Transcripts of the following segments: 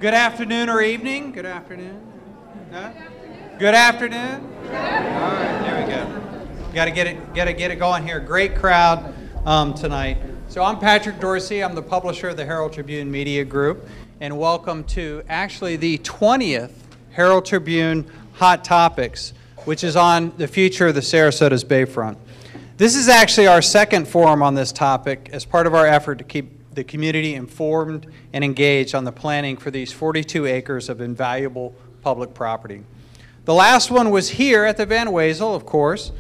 Good afternoon or evening. Good afternoon. Huh? Good afternoon. All right, there we go. Got to get it going here. Great crowd tonight. So I'm Patrick Dorsey. I'm the publisher of the Herald Tribune Media Group, and welcome to actually the 20th Herald Tribune Hot Topics, which is on the future of the Sarasota's Bayfront. This is actually our second forum on this topic as part of our effort to keep the community informed and engaged on the planning for these 42 acres of invaluable public property. The last one was here at the Van Wezel, of course,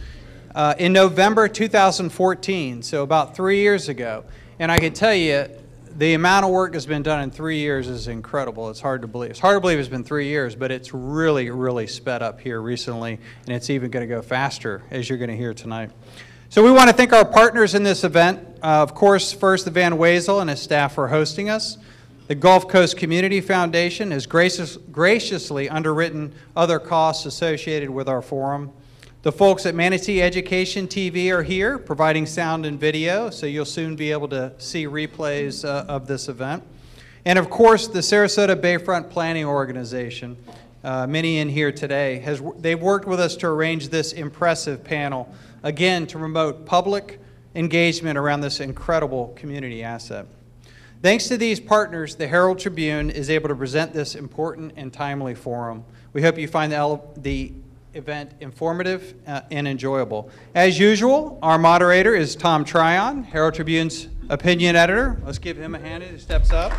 in November 2014, so about 3 years ago. And I can tell you, the amount of work that's been done in 3 years is incredible. It's hard to believe. It's hard to believe it's been 3 years, but it's really, really sped up here recently, and it's even going to go faster, as you're going to hear tonight. So we want to thank our partners in this event. Of course, first the Van Wezel and his staff for hosting us. The Gulf Coast Community Foundation has graciously underwritten other costs associated with our forum. The folks at Manatee Education TV are here providing sound and video, so you'll soon be able to see replays of this event. And of course, the Sarasota Bayfront Planning Organization, many in here today, they've worked with us to arrange this impressive panel, again, to promote public engagement around this incredible community asset. Thanks to these partners, the Herald Tribune is able to present this important and timely forum. We hope you find the event informative and enjoyable. As usual, our moderator is Tom Tryon, Herald Tribune's opinion editor. Let's give him a hand as he steps up.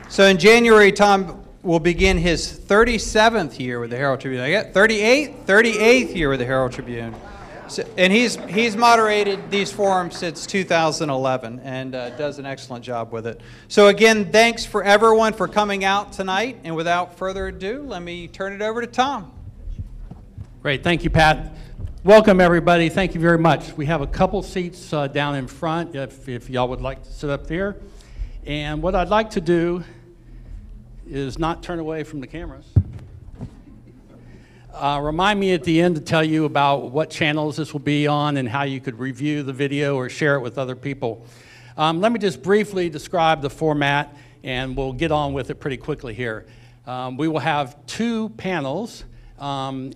So in January, Tom will begin his 37th year with the Herald Tribune. I get 38th year with the Herald Tribune. So, and he's moderated these forums since 2011 and does an excellent job with it. So again, thanks for everyone for coming out tonight. And without further ado, let me turn it over to Tom. Great, thank you, Pat. Welcome, everybody. Thank you very much. We have a couple seats down in front if y'all would like to sit up there. And what I'd like to do is not turn away from the cameras. Remind me at the end to tell you about what channels this will be on and how you could review the video or share it with other people. Let me just briefly describe the format, and we'll get on with it pretty quickly here. We will have two panels, and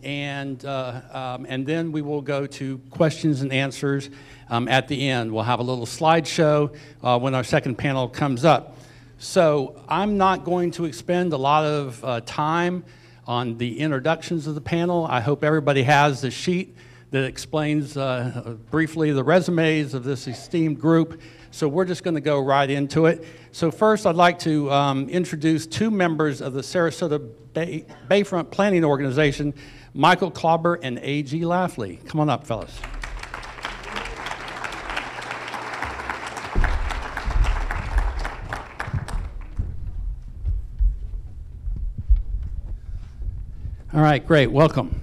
then we will go to questions and answers at the end. We'll have a little slideshow when our second panel comes up. So I'm not going to expend a lot of time on the introductions of the panel. I hope everybody has the sheet that explains briefly the resumes of this esteemed group. So we're just going to go right into it. So first, I'd like to introduce two members of the Sarasota Bayfront Planning Organization, Michael Klauber and A.G. Lafley. Come on up, fellas. All right, great, welcome.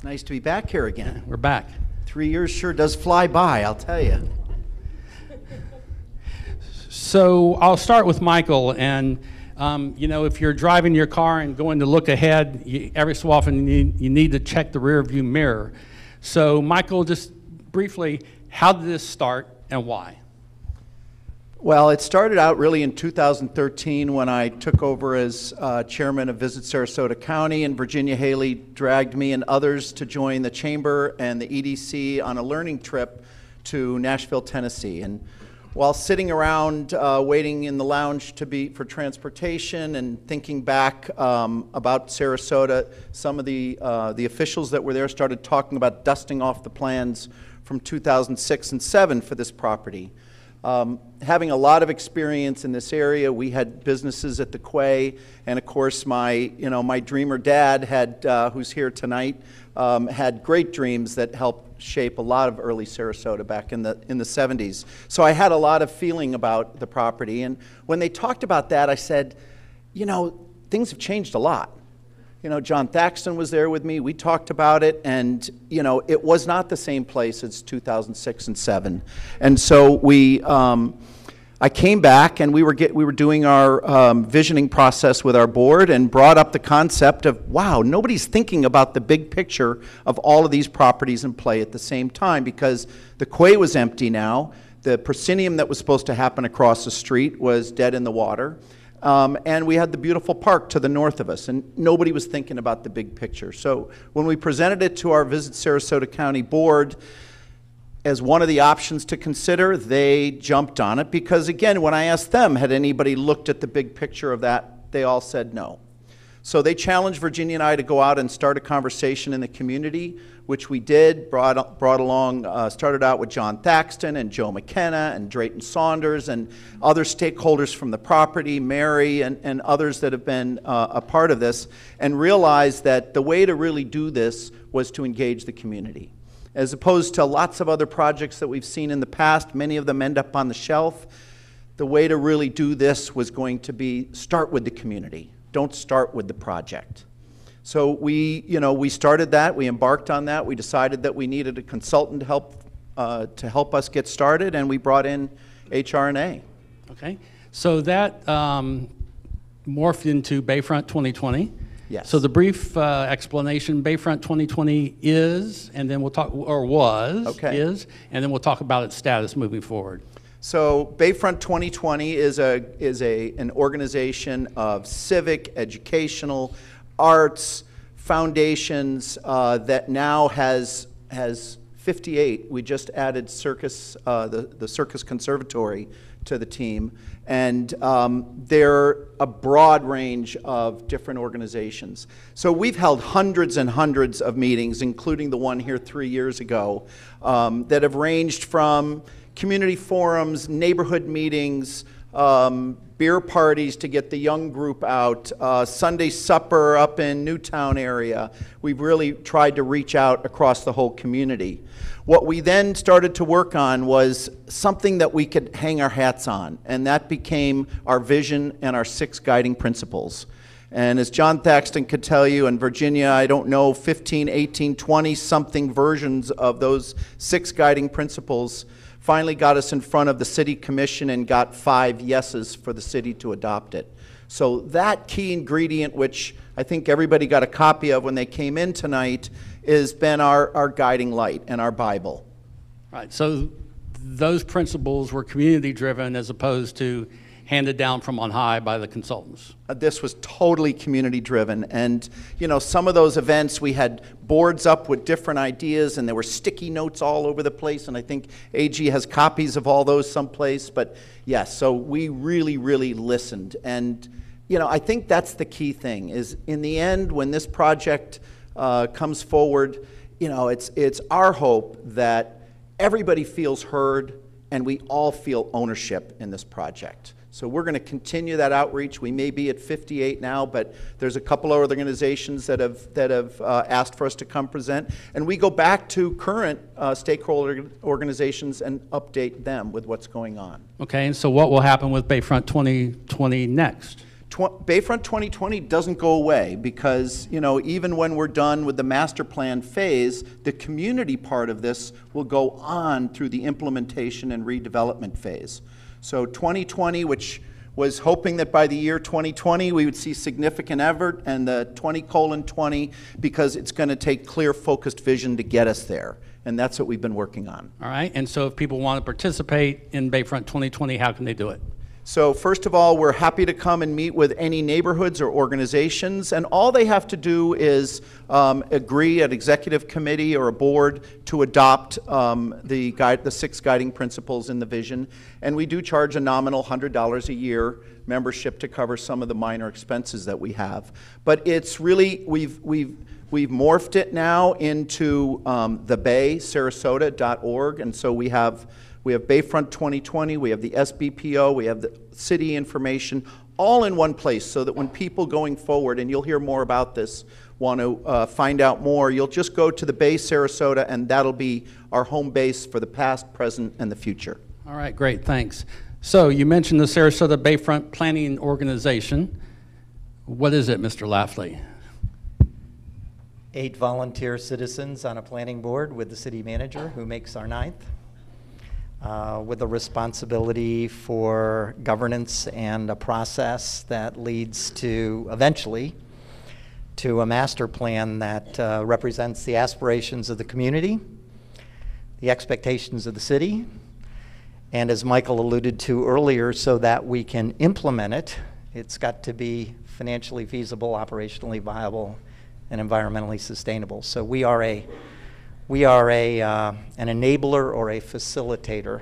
Nice to be back here again. We're back. 3 years sure does fly by, I'll tell you. So I'll start with Michael, and you know, if you're driving your car and going to look ahead, every so often you need to check the rear view mirror. So Michael, just briefly, how did this start and why? Well, it started out really in 2013 when I took over as chairman of Visit Sarasota County, and Virginia Haley dragged me and others to join the Chamber and the EDC on a learning trip to Nashville, Tennessee. And while sitting around waiting in the lounge for transportation and thinking back about Sarasota, some of the officials that were there started talking about dusting off the plans from 2006 and 2007 for this property. Having a lot of experience in this area, we had businesses at the Quay, and of course my dreamer dad had, who's here tonight, had great dreams that helped shape a lot of early Sarasota back in the 70s. So I had a lot of feeling about the property, and when they talked about that, I said, things have changed a lot. John Thaxton was there with me. We talked about it, and it was not the same place as 2006 and 7. And so I came back, and we were doing our visioning process with our board, and brought up the concept of, wow, nobody's thinking about the big picture of all of these properties in play at the same time, because the Quay was empty now. The proscenium that was supposed to happen across the street was dead in the water. And we had the beautiful park to the north of us, and nobody was thinking about the big picture. So when we presented it to our Visit Sarasota County Board as one of the options to consider, they jumped on it because, again, when I asked them, had anybody looked at the big picture of that, they all said no. So they challenged Virginia and I to go out and start a conversation in the community, which we did, started out with John Thaxton and Joe McKenna and Drayton Saunders and other stakeholders from the property, Mary and others that have been a part of this, and realized that the way to really do this was to engage the community. As opposed to lots of other projects that we've seen in the past, many of them end up on the shelf. The way to really do this was going to be start with the community. Don't start with the project. So we started that. We embarked on that. We decided that we needed a consultant to help us get started, and we brought in HR&A. Okay. So that morphed into Bayfront 2020. Yes. So the brief explanation: Bayfront 2020 is, and then we'll talk, or was, okay, is, and then we'll talk about its status moving forward. So Bayfront 2020 is an organization of civic, educational, arts, foundations that now has 58. We just added the Circus Conservatory to the team, and they're a broad range of different organizations. So we've held hundreds and hundreds of meetings, including the one here 3 years ago, that have ranged from community forums, neighborhood meetings, beer parties to get the young group out, Sunday supper up in Newtown area. We've really tried to reach out across the whole community. What we then started to work on was something that we could hang our hats on, and that became our vision and our 6 guiding principles. And as John Thaxton could tell you, in Virginia, I don't know, 15, 18, 20-something versions of those 6 guiding principles finally got us in front of the city commission and got 5 yeses for the city to adopt it. So that key ingredient, which I think everybody got a copy of when they came in tonight, has been our guiding light and our Bible. Right, so those principles were community driven as opposed to handed down from on high by the consultants. This was totally community driven, and some of those events we had boards up with different ideas, and there were sticky notes all over the place, and I think AG has copies of all those someplace. But yes, so we really, really listened, and I think that's the key thing, is in the end when this project comes forward, it's our hope that everybody feels heard and we all feel ownership in this project. So we're going to continue that outreach. We may be at 58 now, but there's a couple of organizations that have asked for us to come present. And we go back to current stakeholder organizations and update them with what's going on. Okay, and so what will happen with Bayfront 2020 next? Bayfront 2020 doesn't go away because, even when we're done with the master plan phase, the community part of this will go on through the implementation and redevelopment phase. So 2020, which was hoping that by the year 2020 we would see significant effort, and the 20:20 because it's going to take clear, focused vision to get us there. And that's what we've been working on. All right, and so if people want to participate in Bayfront 2020, how can they do it? So first of all, we're happy to come and meet with any neighborhoods or organizations, and all they have to do is agree at executive committee or a board to adopt the 6 guiding principles in the vision. And we do charge a nominal $100 a year membership to cover some of the minor expenses that we have. But it's really, we've morphed it now into thebaysarasota.org, and so we have We have Bayfront 2020, we have the SBPO, we have the city information, all in one place, so that when people going forward, and you'll hear more about this, want to find out more, you'll just go to the Bay Sarasota, and that'll be our home base for the past, present, and the future. All right, great, thanks. So you mentioned the Sarasota Bayfront Planning Organization. What is it, Mr. Lafley? 8 volunteer citizens on a planning board with the city manager, who makes our 9th, with a responsibility for governance and a process that leads to, eventually, to a master plan that represents the aspirations of the community, the expectations of the city, and as Michael alluded to earlier, so that we can implement it, it's got to be financially feasible, operationally viable, and environmentally sustainable. So we are an enabler or a facilitator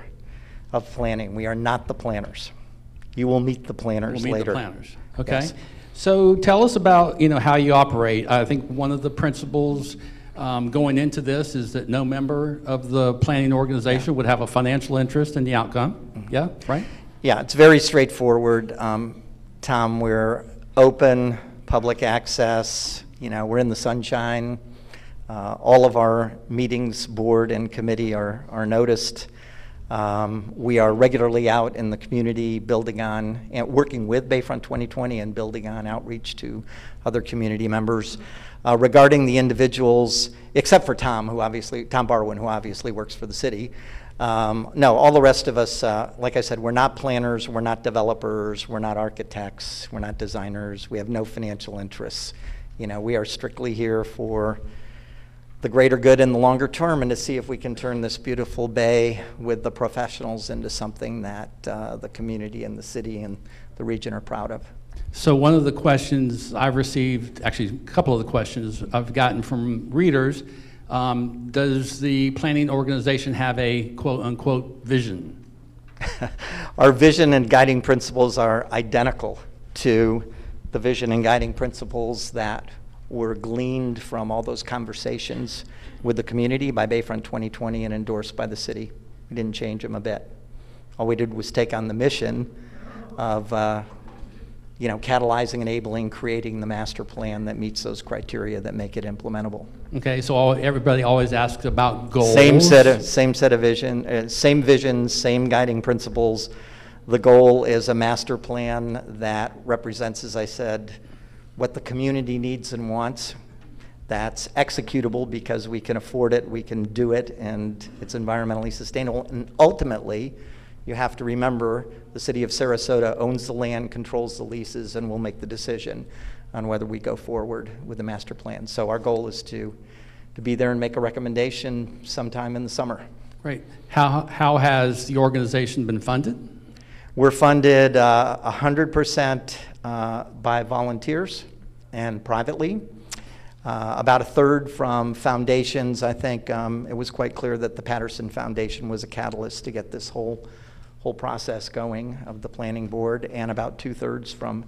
of planning. We are not the planners. You will meet the planners later. We'll meet the planners. Okay. Yes. So tell us about how you operate. I think one of the principles going into this is that no member of the planning organization would have a financial interest in the outcome. Mm-hmm. Yeah, right? Yeah, it's very straightforward. Tom, we're open, public access. We're in the sunshine. All of our meetings, board and committee, are noticed. We are regularly out in the community building on and working with Bayfront 2020 and building on outreach to other community members. Regarding the individuals, except for Tom Barwin, who obviously works for the city. No, all the rest of us, like I said, we're not planners, we're not developers, we're not architects, we're not designers, we have no financial interests. We are strictly here for the greater good in the longer term, and to see if we can turn this beautiful bay with the professionals into something that the community and the city and the region are proud of. So one of the questions I've received, actually a couple of the questions I've gotten from readers, does the planning organization have a quote-unquote vision? Our vision and guiding principles are identical to the vision and guiding principles that were gleaned from all those conversations with the community by Bayfront 2020 and endorsed by the city. We didn't change them a bit. All we did was take on the mission of catalyzing, enabling, creating the master plan that meets those criteria that make it implementable. Okay, so everybody always asks about goals. Same set of vision, same vision, same guiding principles. The goal is a master plan that represents, as I said, what the community needs and wants. That's executable because we can afford it, we can do it, and it's environmentally sustainable. And ultimately, you have to remember the city of Sarasota owns the land, controls the leases, and will make the decision on whether we go forward with the master plan. So our goal is to be there and make a recommendation sometime in the summer. Great. How has the organization been funded? We're funded 100% by volunteers and privately. About a third from foundations. I think it was quite clear that the Patterson Foundation was a catalyst to get this whole process going of the planning board, and about 2/3 from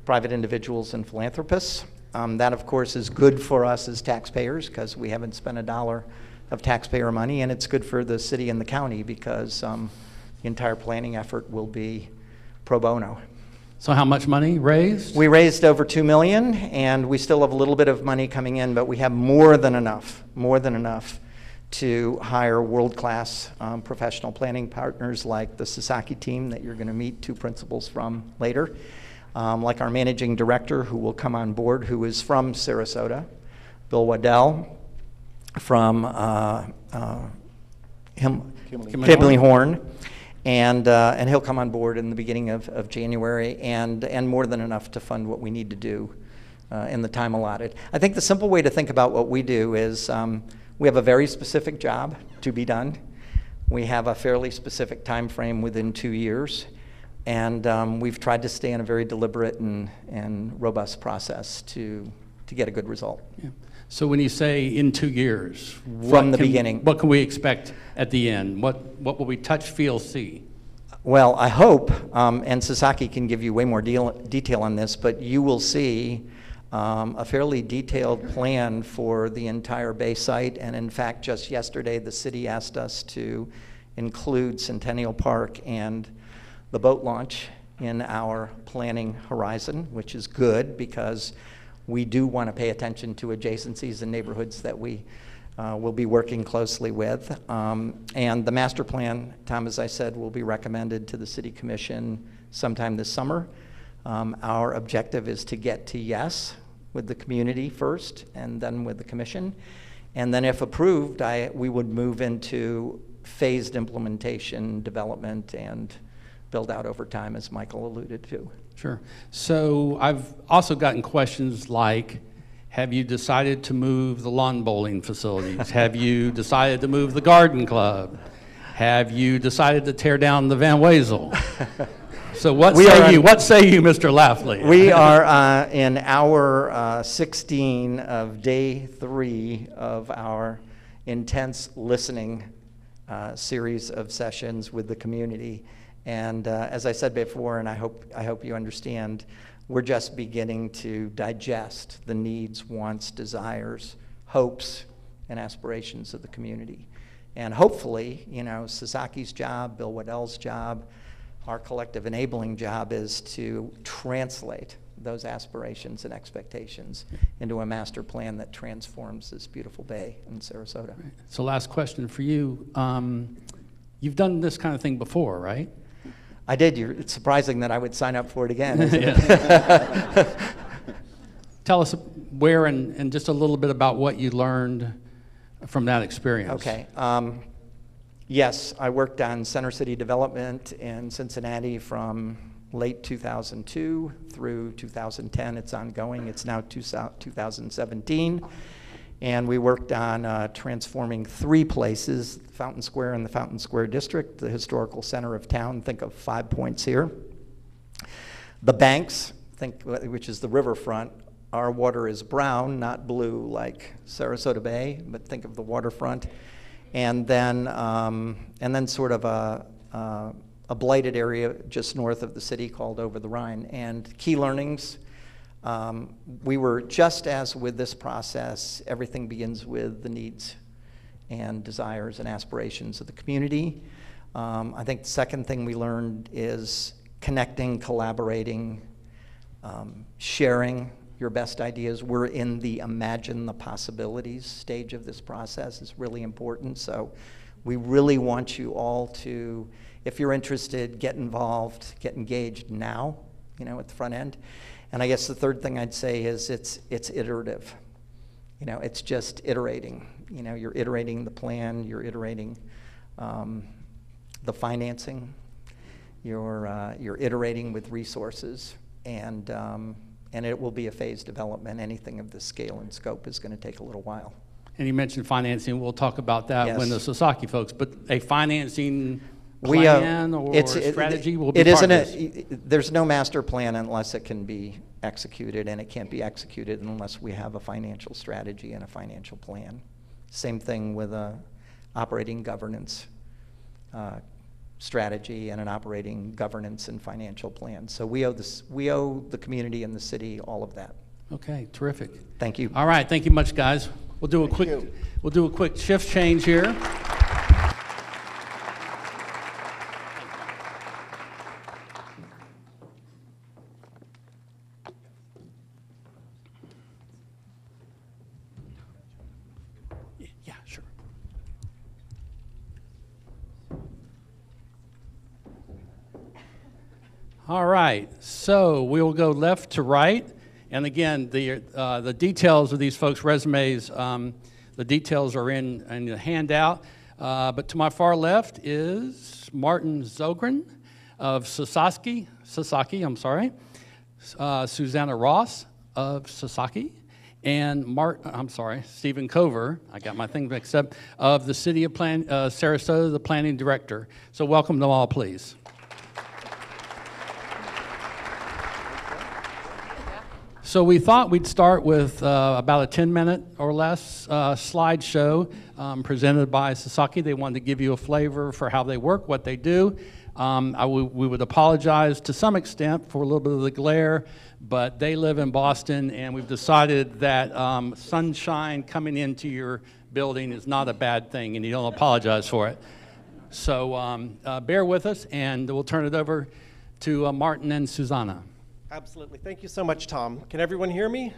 private individuals and philanthropists. That, of course, is good for us as taxpayers because we haven't spent a dollar of taxpayer money, and it's good for the city and the county because the entire planning effort will be pro bono. So how much money raised? We raised over $2 million, and we still have a little bit of money coming in, but we have more than enough to hire world-class professional planning partners like the Sasaki team that you're going to meet 2 principals from later, like our managing director who will come on board, who is from Sarasota, Bill Waddell, from Kimberly Horn. And he'll come on board in the beginning of January, and more than enough to fund what we need to do in the time allotted. I think the simple way to think about what we do is we have a very specific job to be done. We have a fairly specific time frame within 2 years, and we've tried to stay in a very deliberate and robust process to get a good result. Yeah. So when you say in 2 years, from the beginning, what can we expect at the end? What will we touch, feel, see? Well, I hope, and Sasaki can give you way more detail on this, but you will see a fairly detailed plan for the entire Bay site. And in fact, just yesterday, the city asked us to include Centennial Park and the boat launch in our planning horizon, which is good because we do want to pay attention to adjacencies and neighborhoods that we will be working closely with. And the master plan, Tom, as I said, will be recommended to the City Commission sometime this summer. Our objective is to get to yes with the community first and then with the commission. And then if approved, we would move into phased implementation, development, and build out over time, as Michael alluded to. Sure. So I've also gotten questions like, have you decided to move the lawn bowling facilities? Have you decided to move the garden club? Have you decided to tear down the Van Wezel? So what say you, Mr. Lafley? We are in hour 16 of day 3 of our intense listening series of sessions with the community. And as I said before, and I hope you understand, we're just beginning to digest the needs, wants, desires, hopes, and aspirations of the community. And hopefully, you know, Sasaki's job, Bill Waddell's job, our collective enabling job is to translate those aspirations and expectations into a master plan that transforms this beautiful bay in Sarasota. Right. So last question for you. You've done this kind of thing before, right? I did. It's surprising that I would sign up for it again, isn't it? Tell us where and just a little bit about what you learned from that experience. Okay. Yes, I worked on Center City development in Cincinnati from late 2002 through 2010. It's ongoing. It's now 2017. And we worked on transforming 3 places, Fountain Square and the Fountain Square District, the historical center of town. Think of 5 points here. The banks, which is the riverfront. Our water is brown, not blue like Sarasota Bay, but think of the waterfront. And then sort of a blighted area just north of the city called Over the Rhine. And key learnings, we were just as with this process, everything begins with the needs and desires and aspirations of the community. I think the second thing we learned is connecting, collaborating, sharing your best ideas. We're in the imagine the possibilities stage of this process. It's really important. So we really want you all to, if you're interested, get involved, get engaged now, you know, at the front end. And I guess the third thing I'd say is it's iterative. You know, it's just iterating. You know, you're iterating the plan, you're iterating the financing, you're iterating with resources, and it will be a phased development. Anything of this scale and scope is going to take a little while. And you mentioned financing. We'll talk about that Yes. when the Sasaki folks, but a financing plan or strategy will be part of this. There's no master plan unless it can be executed, and it can't be executed unless we have a financial strategy and a financial plan. Same thing with a operating governance strategy and an operating governance and financial plan. So we owe the community and the city all of that. Okay, terrific. Thank you. All right, thank you much, guys. We'll do a quick shift change here. Yeah, sure. All right, so we'll go left to right. And again, the details of these folks' resumes, the details are in the handout. But to my far left is Martin Zogren of Sasaki, Susanna Ross of Sasaki, and Stephen Cover, I got my thing mixed up, of the City of Sarasota, the Planning Director. So welcome them all, please. So we thought we'd start with about a 10-minute or less slideshow presented by Sasaki. They wanted to give you a flavor for how they work, what they do. We would apologize to some extent for a little bit of the glare, but they live in Boston, and we've decided that sunshine coming into your building is not a bad thing, and you don't apologize for it. So bear with us, and we'll turn it over to Martin and Susanna. Absolutely. Thank you so much, Tom. Can everyone hear me?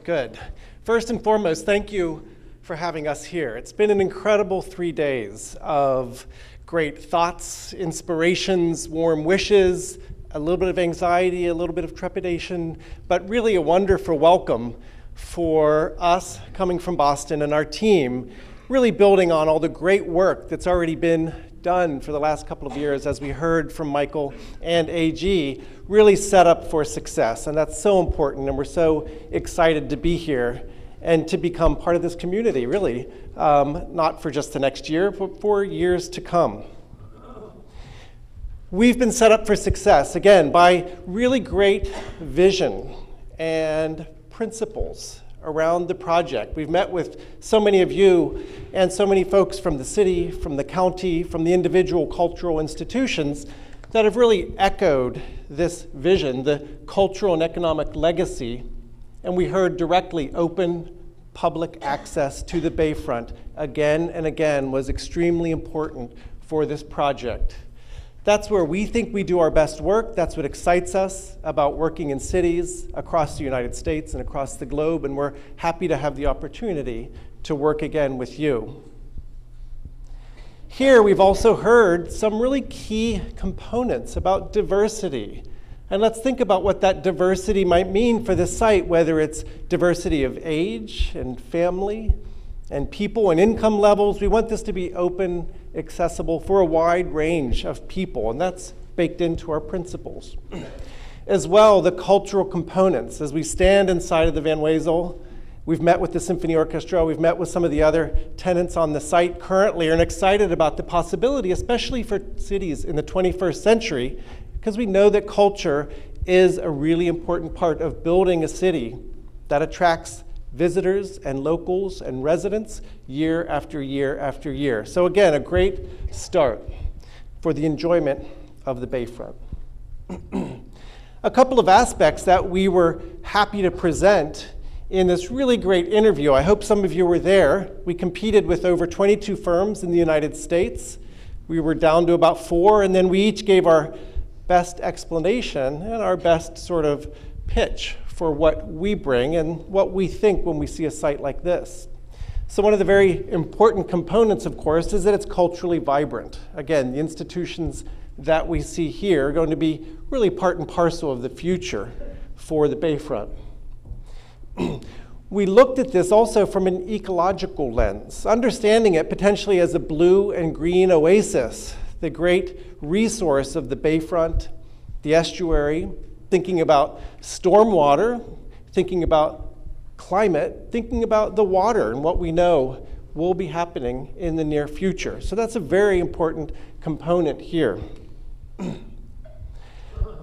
Good. First and foremost, thank you for having us here. It's been an incredible 3 days of great thoughts, inspirations, warm wishes, a little bit of anxiety, a little bit of trepidation, but really a wonderful welcome for us coming from Boston and our team, really building on all the great work that's already been done for the last couple of years, as we heard from Michael and AG, really set up for success. And that's so important, and we're so excited to be here and to become part of this community, really, not for just the next year, but for years to come. We've been set up for success, again, by really great vision and principles around the project. We've met with so many of you and so many folks from the city, from the county, from the individual cultural institutions that have really echoed this vision, the cultural and economic legacy. And we heard directly open public access to the Bayfront again and again was extremely important for this project. That's where we think we do our best work. That's what excites us about working in cities across the United States and across the globe, and we're happy to have the opportunity to work again with you. Here we've also heard some really key components about diversity. And let's think about what that diversity might mean for this site, whether it's diversity of age and family and people and income levels. We want this to be open, accessible for a wide range of people, and that's baked into our principles. As well, the cultural components. As we stand inside of the Van Wezel, we've met with the Symphony Orchestra, we've met with some of the other tenants on the site currently, and excited about the possibility, especially for cities in the 21st century, because we know that culture is a really important part of building a city that attracts visitors and locals and residents year after year after year. So again, a great start for the enjoyment of the Bayfront. A couple of aspects that we were happy to present in this really great interview. I hope some of you were there. We competed with over 22 firms in the United States. We were down to about 4, and then we each gave our best explanation and our best sort of pitch for what we bring and what we think when we see a site like this. So one of the very important components, of course, is that it's culturally vibrant. Again, the institutions that we see here are going to be really part and parcel of the future for the Bayfront. We looked at this also from an ecological lens, understanding it potentially as a blue and green oasis, the great resource of the Bayfront, the estuary, thinking about stormwater, thinking about climate, thinking about the water and what we know will be happening in the near future. So that's a very important component here. An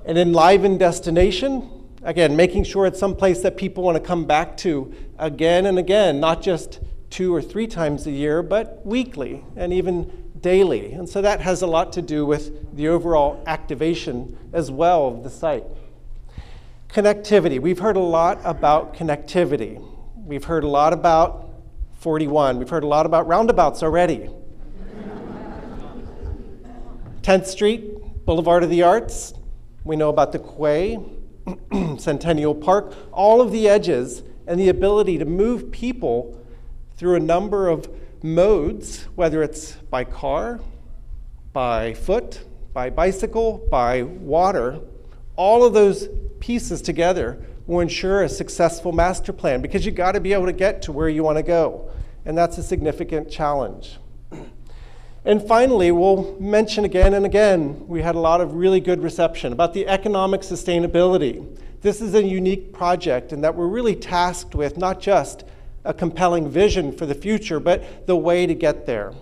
enlivened destination, again, making sure it's someplace that people want to come back to again and again, not just 2 or 3 times a year, but weekly and even daily. And so that has a lot to do with the overall activation as well of the site. Connectivity. We've heard a lot about connectivity. We've heard a lot about 41. We've heard a lot about roundabouts already. 10th Street, Boulevard of the Arts. We know about the Quay, Centennial Park, all of the edges and the ability to move people through a number of modes, whether it's by car, by foot, by bicycle, by water. All of those pieces together will ensure a successful master plan, because you got to be able to get to where you want to go, and that's a significant challenge. And finally, we'll mention again and again, we had a lot of really good reception about the economic sustainability. This is a unique project in that we're really tasked with not just a compelling vision for the future, but the way to get there.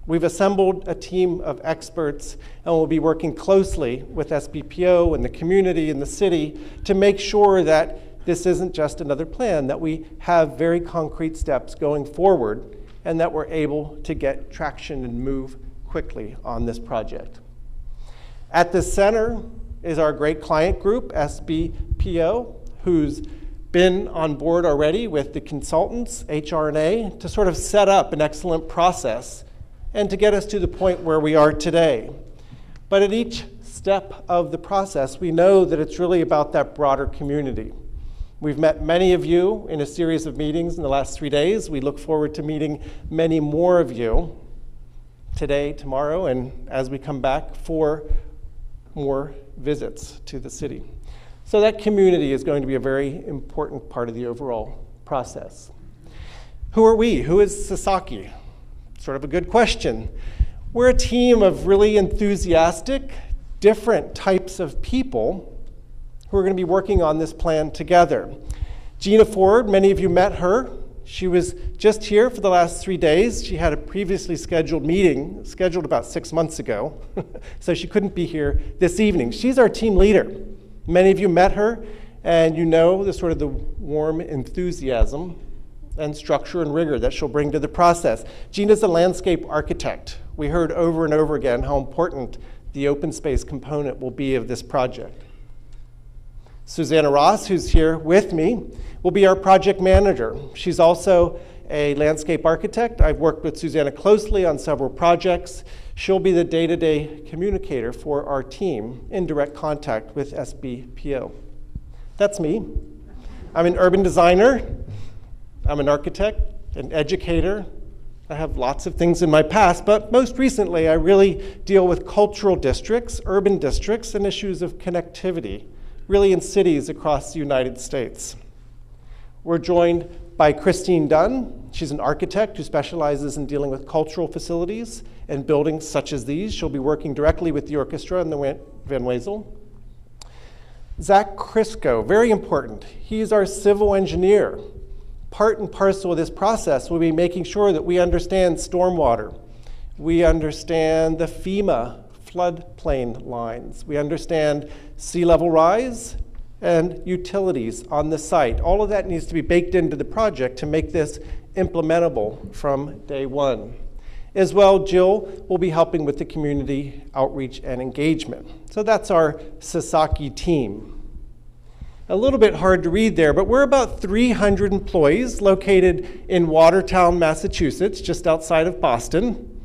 We've assembled a team of experts, and we'll be working closely with SBPO and the community and the city to make sure that this isn't just another plan, that we have very concrete steps going forward, and that we're able to get traction and move quickly on this project. At the center is our great client group, SBPO, who's been on board already with the consultants, HR&A, to sort of set up an excellent process and to get us to the point where we are today. But at each step of the process, we know that it's really about that broader community. We've met many of you in a series of meetings in the last 3 days. We look forward to meeting many more of you today, tomorrow, and as we come back for more visits to the city. So that community is going to be a very important part of the overall process. Who are we? Who is Sasaki? Sort of a good question. We're a team of really enthusiastic, different types of people who are going to be working on this plan together. Gina Ford, many of you met her. She was just here for the last 3 days. She had a previously scheduled meeting, scheduled about 6 months ago, so she couldn't be here this evening. She's our team leader. Many of you met her, and you know the sort of the warm enthusiasm and structure and rigor that she'll bring to the process. Gina's a landscape architect. We heard over and over again how important the open space component will be of this project. Susanna Ross, who's here with me, will be our project manager. She's also a landscape architect. I've worked with Susanna closely on several projects. She'll be the day-to-day communicator for our team in direct contact with SBPO. That's me. I'm an urban designer. I'm an architect, an educator. I have lots of things in my past, but most recently I really deal with cultural districts, urban districts, and issues of connectivity, really in cities across the United States. We're joined by Christine Dunn. She's an architect who specializes in dealing with cultural facilities and buildings such as these. She'll be working directly with the orchestra and the Van Wezel. Zach Crisco, very important. He's our civil engineer. Part and parcel of this process will be making sure that we understand stormwater. We understand the FEMA floodplain lines. We understand sea level rise and utilities on the site. All of that needs to be baked into the project to make this implementable from day one. As well, Jill will be helping with the community outreach and engagement. So that's our Sasaki team. A little bit hard to read there, but we're about 300 employees located in Watertown, Massachusetts, just outside of Boston.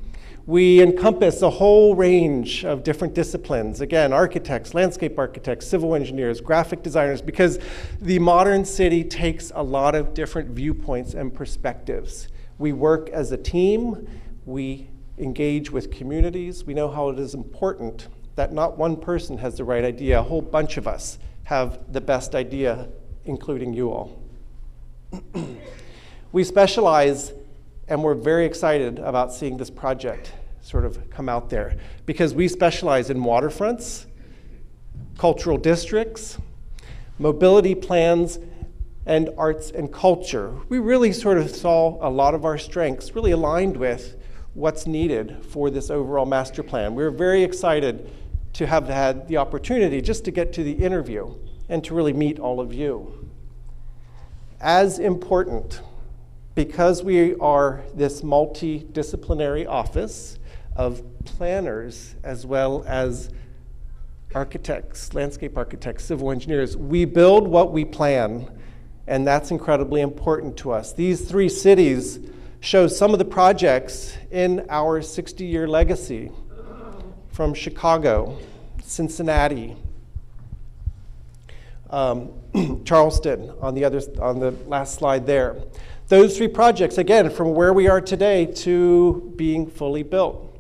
We encompass a whole range of different disciplines. Again, architects, landscape architects, civil engineers, graphic designers, because the modern city takes a lot of different viewpoints and perspectives. We work as a team. We engage with communities. We know how it is important that not one person has the right idea. A whole bunch of us have the best idea, including you all. We specialize, and we're very excited about seeing this project sort of come out there, because we specialize in waterfronts, cultural districts, mobility plans, and arts and culture. We really sort of saw a lot of our strengths really aligned with what's needed for this overall master plan. We're very excited to have had the opportunity just to get to the interview and to really meet all of you. As important, because we are this multidisciplinary office of planners as well as architects, landscape architects, civil engineers, we build what we plan, and that's incredibly important to us. These 3 cities show some of the projects in our 60-year legacy from Chicago, Cincinnati, Charleston on the last slide there. Those 3 projects, again, from where we are today to being fully built.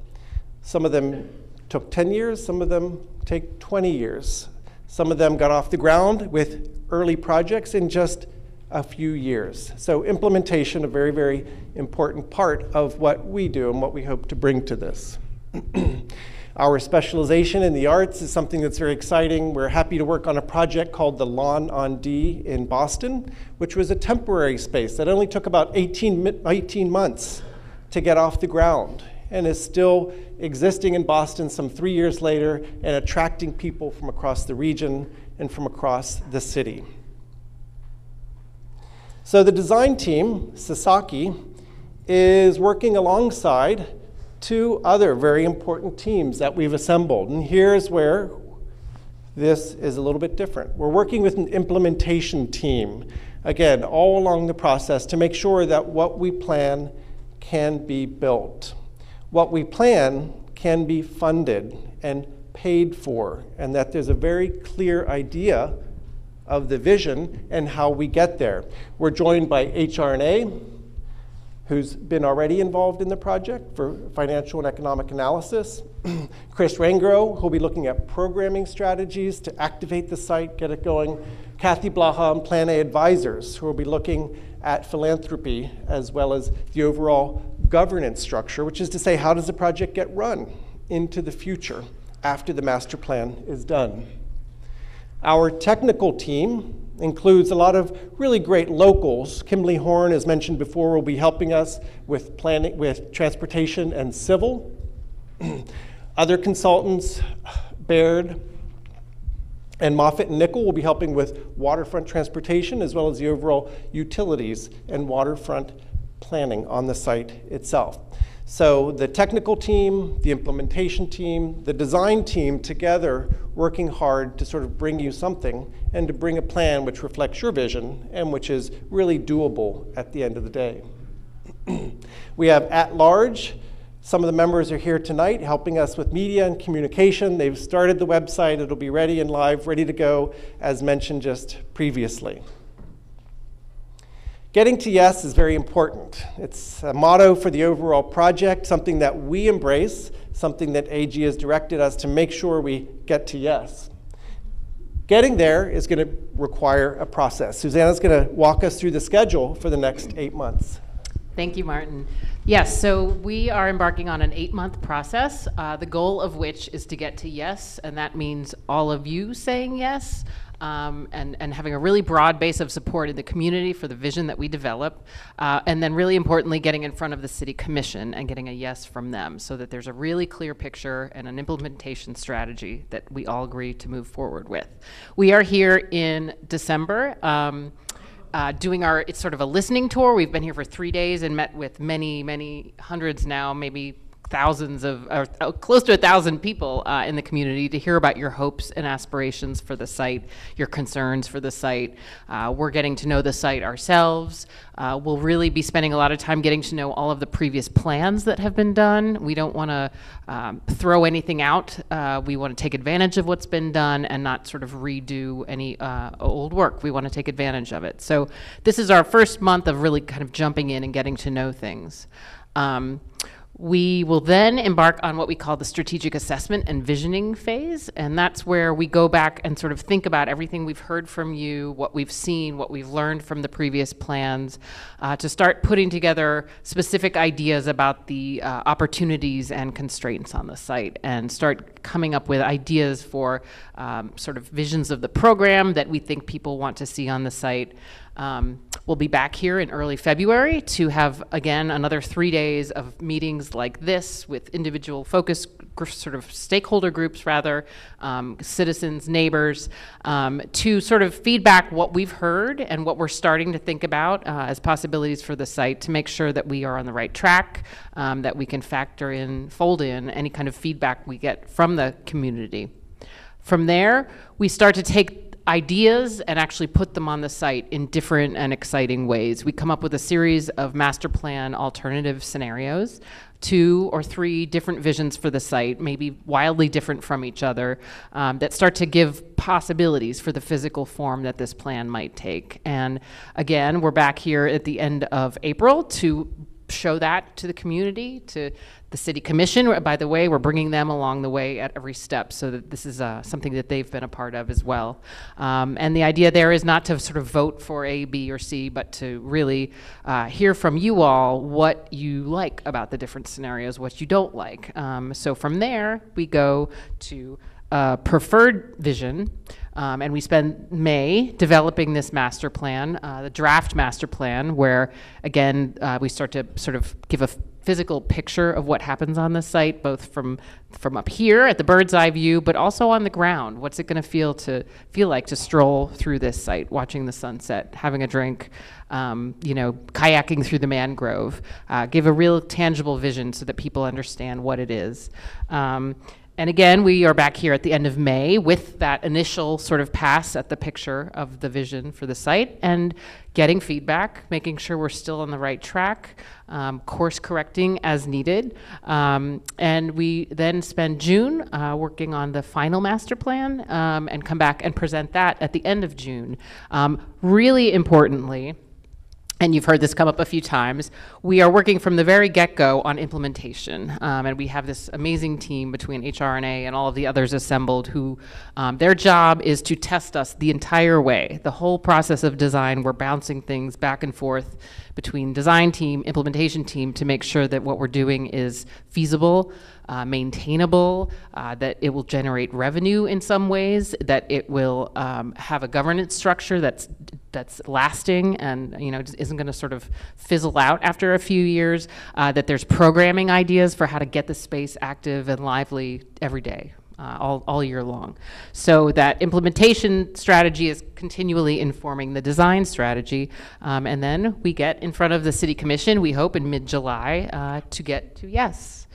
Some of them took 10 years, some of them take 20 years. Some of them got off the ground with early projects in just a few years. So implementation, a very, very important part of what we do and what we hope to bring to this. Our specialization in the arts is something that's very exciting. We're happy to work on a project called the Lawn on D in Boston, which was a temporary space that only took about 18 months to get off the ground and is still existing in Boston some 3 years later and attracting people from across the region and from across the city. So the design team, Sasaki, is working alongside 2 other very important teams that we've assembled. And here's where this is a little bit different. We're working with an implementation team, again, all along the process to make sure that what we plan can be built. what we plan can be funded and paid for, and that there's a very clear idea of the vision and how we get there. We're joined by HR&A, who's been already involved in the project for financial and economic analysis. Chris Rangro, who'll be looking at programming strategies to activate the site, get it going. Kathy Blaha and Plan A advisors, who will be looking at philanthropy as well as the overall governance structure, which is to say, how does the project get run into the future after the master plan is done? Our technical team includes a lot of really great locals. Kimberly Horn, as mentioned before, will be helping us with planning, with transportation and civil. Other consultants, Baird and Moffitt and Nickel, will be helping with waterfront transportation as well as the overall utilities and waterfront planning on the site itself. So the technical team, the implementation team, the design team together working hard to sort of bring you something and to bring a plan which reflects your vision and which is really doable at the end of the day. We have at large. Some of the members are here tonight helping us with media and communication. They've started the website. It'll be ready and live, ready to go, as mentioned just previously. Getting to yes is very important. It's a motto for the overall project, something that we embrace, something that AG has directed us to make sure we get to yes. Getting there is going to require a process. Susanna's going to walk us through the schedule for the next 8 months. Thank you, Martin. Yes, so we are embarking on an 8-month process, the goal of which is to get to yes, and that means all of you saying yes, and having a really broad base of support in the community for the vision that we develop, and then really importantly, getting in front of the City Commission and getting a yes from them so that there's a really clear picture and an implementation strategy that we all agree to move forward with. We are here in December. Doing it's sort of a listening tour. We've been here for 3 days and met with many hundreds now, maybe thousands of, or close to 1,000 people in the community to hear about your hopes and aspirations for the site, your concerns for the site. We're getting to know the site ourselves. We'll really be spending a lot of time getting to know all of the previous plans that have been done. We don't want to throw anything out. We want to take advantage of what's been done and not sort of redo any old work. We want to take advantage of it. So this is our first month of really kind of jumping in and getting to know things. We will then embark on what we call the strategic assessment and visioning phase, and that's where we go back and sort of think about everything we've heard from you, what we've seen, what we've learned from the previous plans, to start putting together specific ideas about the opportunities and constraints on the site, and start coming up with ideas for sort of visions of the program that we think people want to see on the site. We'll be back here in early February to have, again, another 3 days of meetings like this with individual focus sort of stakeholder groups, rather, citizens, neighbors, to sort of feedback what we've heard and what we're starting to think about as possibilities for the site to make sure that we are on the right track, that we can factor in, fold in any kind of feedback we get from the community. From there, we start to take ideas and actually put them on the site in different and exciting ways. We come up with a series of master plan alternative scenarios, 2 or 3 different visions for the site, maybe wildly different from each other, that start to give possibilities for the physical form that this plan might take. And again, we're back here at the end of April to show that to the community, to the City Commission. By the way, we're bringing them along the way at every step so that this is something that they've been a part of as well. And the idea there is not to sort of vote for A, B, or C, but to really hear from you all what you like about the different scenarios, what you don't like. So from there, we go to preferred vision, and we spend May developing this master plan, the draft master plan, where again we start to sort of give a physical picture of what happens on the site, both from up here at the bird's eye view, but also on the ground. What's it going to feel like to stroll through this site, watching the sunset, having a drink, kayaking through the mangrove? Give a real tangible vision so that people understand what it is. And again, we are back here at the end of May with that initial sort of pass at the picture of the vision for the site and getting feedback, making sure we're still on the right track, course correcting as needed. And we then spend June working on the final master plan and come back and present that at the end of June. Really importantly, and you've heard this come up a few times, we are working from the very get-go on implementation. And we have this amazing team between HRNA and all of the others assembled who, their job is to test us the entire way. The whole process of design, we're bouncing things back and forth between design team, implementation team to make sure that what we're doing is feasible, maintainable, that it will generate revenue in some ways, that it will have a governance structure that's lasting and isn't going to sort of fizzle out after a few years, that there's programming ideas for how to get the space active and lively every day. All year long. So that implementation strategy is continually informing the design strategy. And then we get in front of the City Commission, we hope in mid-July, to get to yes.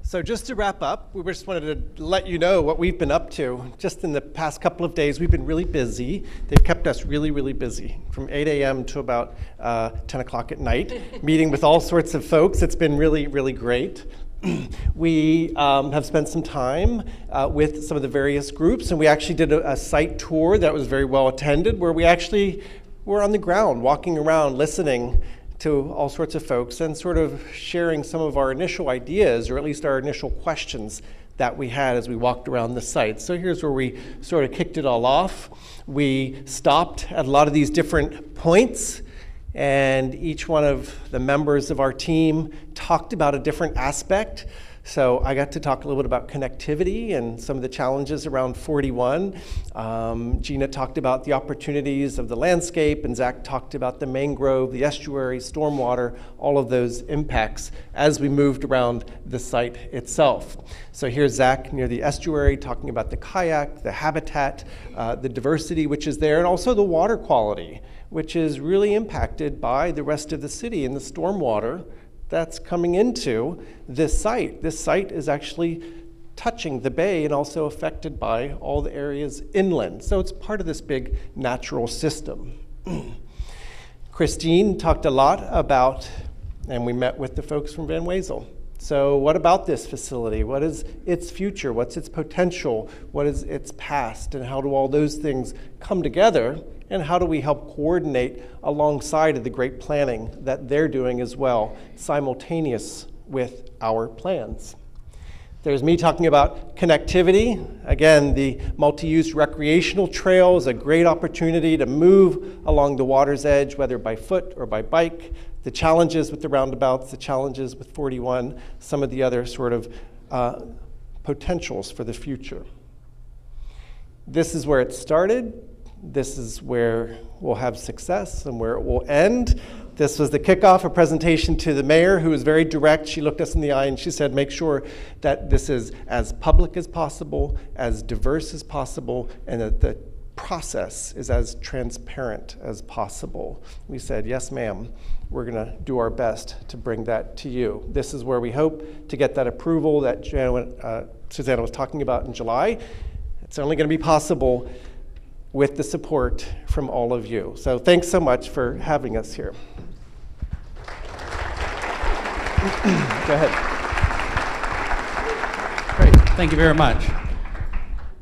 So just to wrap up, we just wanted to let you know what we've been up to. Just in the past couple of days, we've been really busy. They've kept us really, really busy from 8 a.m. to about 10 o'clock at night, meeting with all sorts of folks. It's been really, really great. We have spent some time with some of the various groups, and we actually did a site tour that was very well attended, where we actually were on the ground, walking around, listening to all sorts of folks and sort of sharing some of our initial ideas, or at least our initial questions that we had as we walked around the site. So here's where we sort of kicked it all off. We stopped at a lot of these different points, and each one of the members of our team talked about a different aspect. So I got to talk a little bit about connectivity and some of the challenges around 41. Gina talked about the opportunities of the landscape, and Zach talked about the mangrove, the estuary, stormwater, all of those impacts as we moved around the site itself. So here's Zach near the estuary talking about the kayak, the habitat, the diversity which is there, and also the water quality, which is really impacted by the rest of the city and the stormwater that's coming into this site. This site is actually touching the bay and also affected by all the areas inland. So it's part of this big natural system. Christine talked a lot about, and we met with the folks from Van Wezel. So what about this facility? What is its future? What's its potential? What is its past? And how do all those things come together? And how do we help coordinate alongside of the great planning that they're doing as well, simultaneous with our plans? There's me talking about connectivity. Again, the multi-use recreational trail is a great opportunity to move along the water's edge, whether by foot or by bike. The challenges with the roundabouts, the challenges with 41, some of the other sort of potentials for the future. This is where it started. This is where we'll have success and where it will end. This was the kickoff, a presentation to the mayor, who was very direct. She looked us in the eye and she said, make sure that this is as public as possible, as diverse as possible, and that the process is as transparent as possible. We said, yes, ma'am. We're going to do our best to bring that to you. This is where we hope to get that approval that Susanna was talking about in July. It's only going to be possible with the support from all of you. So thanks so much for having us here. Go ahead. Great, thank you very much.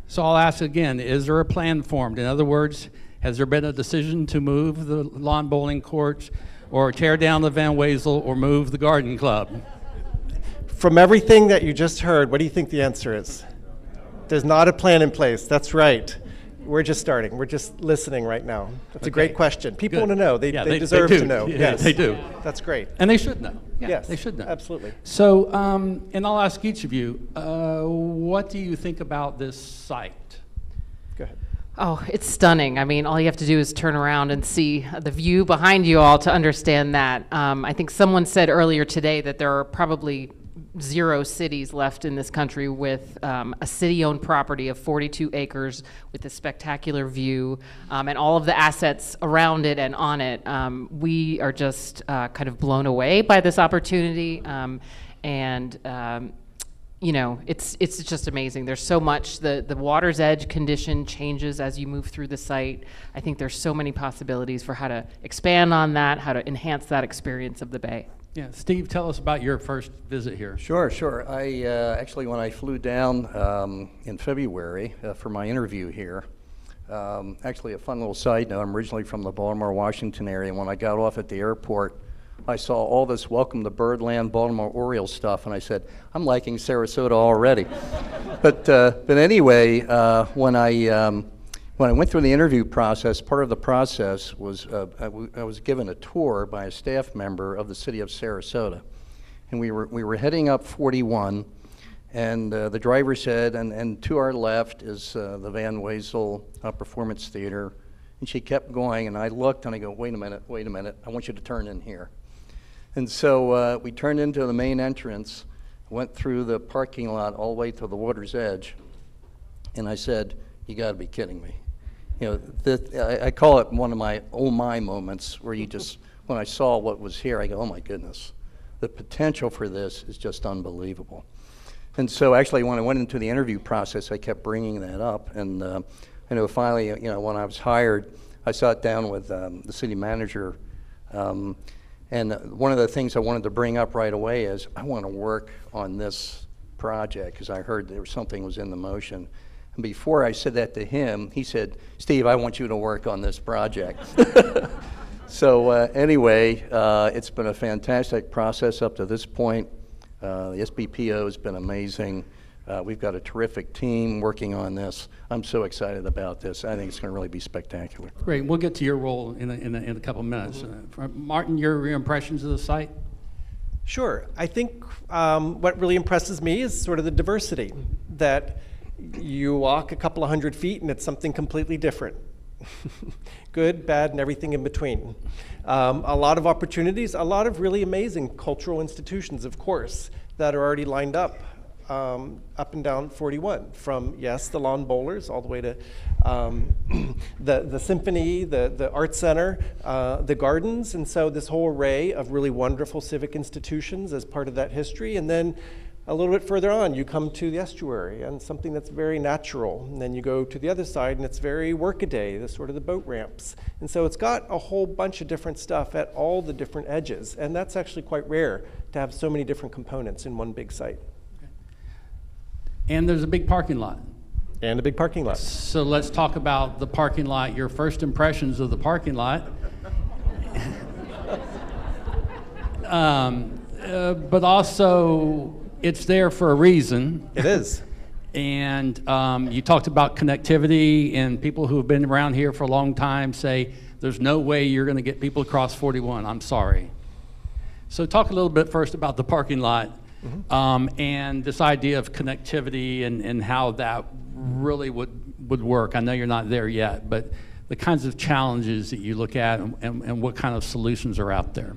So I'll ask again, is there a plan formed? In other words, has there been a decision to move the lawn bowling courts, or tear down the Van Wezel, or move the garden club? From everything that you just heard, what do you think the answer is? There's not a plan in place, that's right. We're just starting. We're just listening right now. That's a great question. People want to know. They deserve to know. Yeah, yes, they do. That's great. And they should know. Yeah, yes, they should know. Absolutely. So, and I'll ask each of you, what do you think about this site? Go ahead. Oh, it's stunning. I mean, all you have to do is turn around and see the view behind you all to understand that. I think someone said earlier today that there are probably 0 cities left in this country with a city-owned property of 42 acres with a spectacular view and all of the assets around it and on it. We are just kind of blown away by this opportunity, you know, it's just amazing. There's so much. The water's edge condition changes as you move through the site. I think there's so many possibilities for how to expand on that, how to enhance that experience of the Bay. Yeah, Steve, tell us about your first visit here. Sure. I actually, when I flew down in February for my interview here, actually a fun little side note, I'm originally from the Baltimore, Washington area. When I got off at the airport, I saw all this Welcome to Birdland Baltimore Orioles stuff, and I said, I'm liking Sarasota already. but anyway, when I went through the interview process, part of the process was I was given a tour by a staff member of the city of Sarasota, and we were heading up 41, and the driver said, and to our left is the Van Wezel Performance Theater, and she kept going, and I looked and I go, wait a minute, I want you to turn in here. And so we turned into the main entrance, went through the parking lot all the way to the water's edge, and I said, you got to be kidding me. You know, I call it one of my oh my moments, where you just, when I saw what was here, I go, oh my goodness, the potential for this is just unbelievable. And so actually when I went into the interview process, I kept bringing that up, and I know finally, you know, when I was hired, I sat down with the city manager, and one of the things I wanted to bring up right away is I want to work on this project, because I heard there was something was in the motion. And before I said that to him, he said, Steve, I want you to work on this project. So anyway, it's been a fantastic process up to this point. The SBPO has been amazing. We've got a terrific team working on this. I'm so excited about this. I think it's going to really be spectacular. Great. We'll get to your role in a couple of minutes. Martin, your impressions of the site? Sure. I think what really impresses me is sort of the diversity, that you walk a couple of 100 feet and it's something completely different. Good, bad, and everything in between. A lot of opportunities, a lot of really amazing cultural institutions, of course, that are already lined up and down 41, from, yes, the lawn bowlers, all the way to the symphony, the art center, the gardens, and so this whole array of really wonderful civic institutions as part of that history. And then a little bit further on, you come to the estuary and something that's very natural. And then you go to the other side and it's very workaday, the sort of the boat ramps. And so it's got a whole bunch of different stuff at all the different edges. And that's actually quite rare to have so many different components in one big site. And there's a big parking lot. And a big parking lot. So let's talk about the parking lot, your first impressions of the parking lot. But also, it's there for a reason. It is. And you talked about connectivity, and people who have been around here for a long time say, there's no way you're going to get people across 41. I'm sorry. So talk a little bit first about the parking lot. Mm-hmm. And this idea of connectivity and how that really would work. I know you're not there yet, but the kinds of challenges that you look at and what kind of solutions are out there.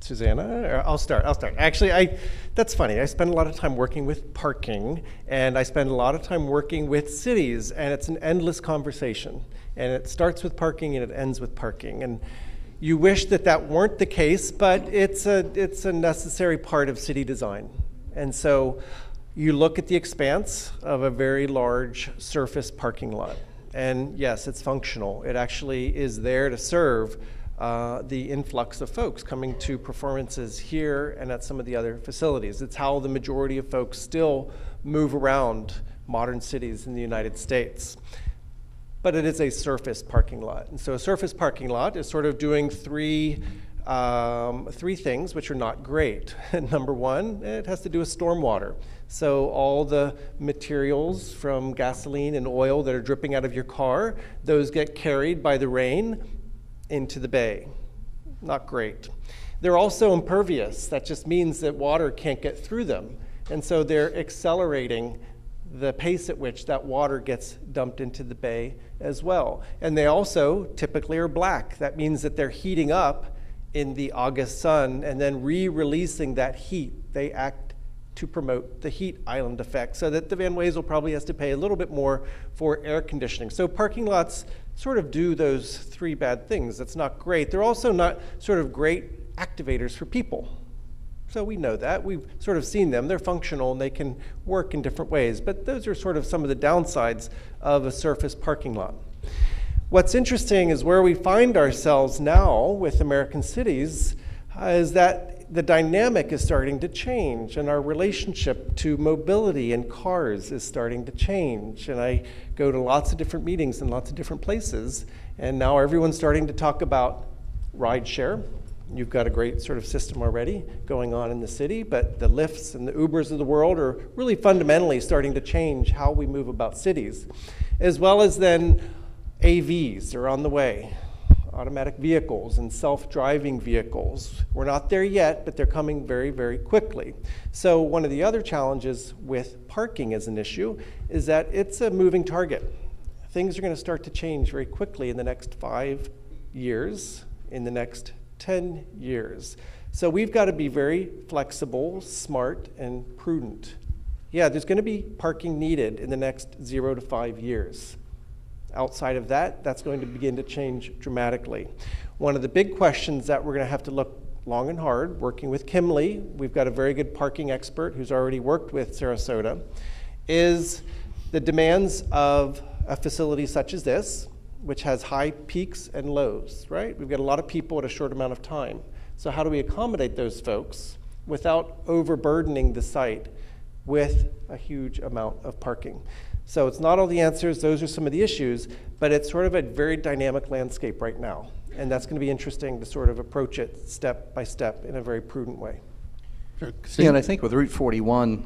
Susanna, I'll start. Actually, that's funny. I spend a lot of time working with parking, and I spend a lot of time working with cities, and it's an endless conversation. And it starts with parking and it ends with parking. And you wish that weren't the case, but it's a necessary part of city design. And so you look at the expanse of a very large surface parking lot. And yes, it's functional. It actually is there to serve the influx of folks coming to performances here and at some of the other facilities. It's how the majority of folks still move around modern cities in the United States. But it is a surface parking lot. And so a surface parking lot is sort of doing three things which are not great. Number one, it has to do with stormwater. So all the materials from gasoline and oil that are dripping out of your car, those get carried by the rain into the bay. Not great. They're also impervious. That just means that water can't get through them. And so they're accelerating the pace at which that water gets dumped into the bay as well. And they also typically are black. That means that they're heating up in the August sun and then re-releasing that heat. They act to promote the heat island effect, so that the Van Wezel probably has to pay a little bit more for air conditioning. So parking lots sort of do those three bad things. That's not great. They're also not sort of great activators for people. So we know that. We've sort of seen them. They're functional and they can work in different ways. But those are sort of some of the downsides of a surface parking lot. What's interesting is where we find ourselves now with American cities is that the dynamic is starting to change, and our relationship to mobility and cars is starting to change. And I go to lots of different meetings in lots of different places, and now everyone's starting to talk about rideshare. You've got a great sort of system already going on in the city, but the Lyfts and the Ubers of the world are really fundamentally starting to change how we move about cities, as well as then AVs are on the way. Automatic vehicles and self-driving vehicles. We're not there yet, but they're coming very, very quickly. So one of the other challenges with parking as an issue is that it's a moving target. Things are going to start to change very quickly in the next 5 years, in the next 10 years. So we've got to be very flexible, smart, and prudent. Yeah, there's going to be parking needed in the next 0 to 5 years. Outside of that, that's going to begin to change dramatically. One of the big questions that we're going to have to look long and hard, working with Kimley, we've got a very good parking expert who's already worked with Sarasota, is the demands of a facility such as this, which has high peaks and lows, right? We've got a lot of people at a short amount of time. So how do we accommodate those folks without overburdening the site with a huge amount of parking? So it's not all the answers, those are some of the issues, but it's sort of a very dynamic landscape right now. And that's going to be interesting to sort of approach it step by step in a very prudent way. Sure. Yeah, and I think with Route 41,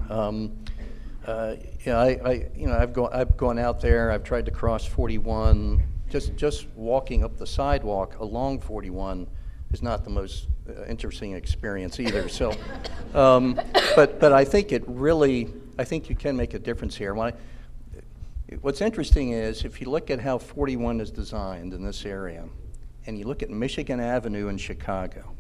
I've gone out there, I've tried to cross 41. Just walking up the sidewalk along 41 is not the most interesting experience either. So, but I think I think you can make a difference here. What's interesting is if you look at how 41 is designed in this area, and you look at Michigan Avenue in Chicago,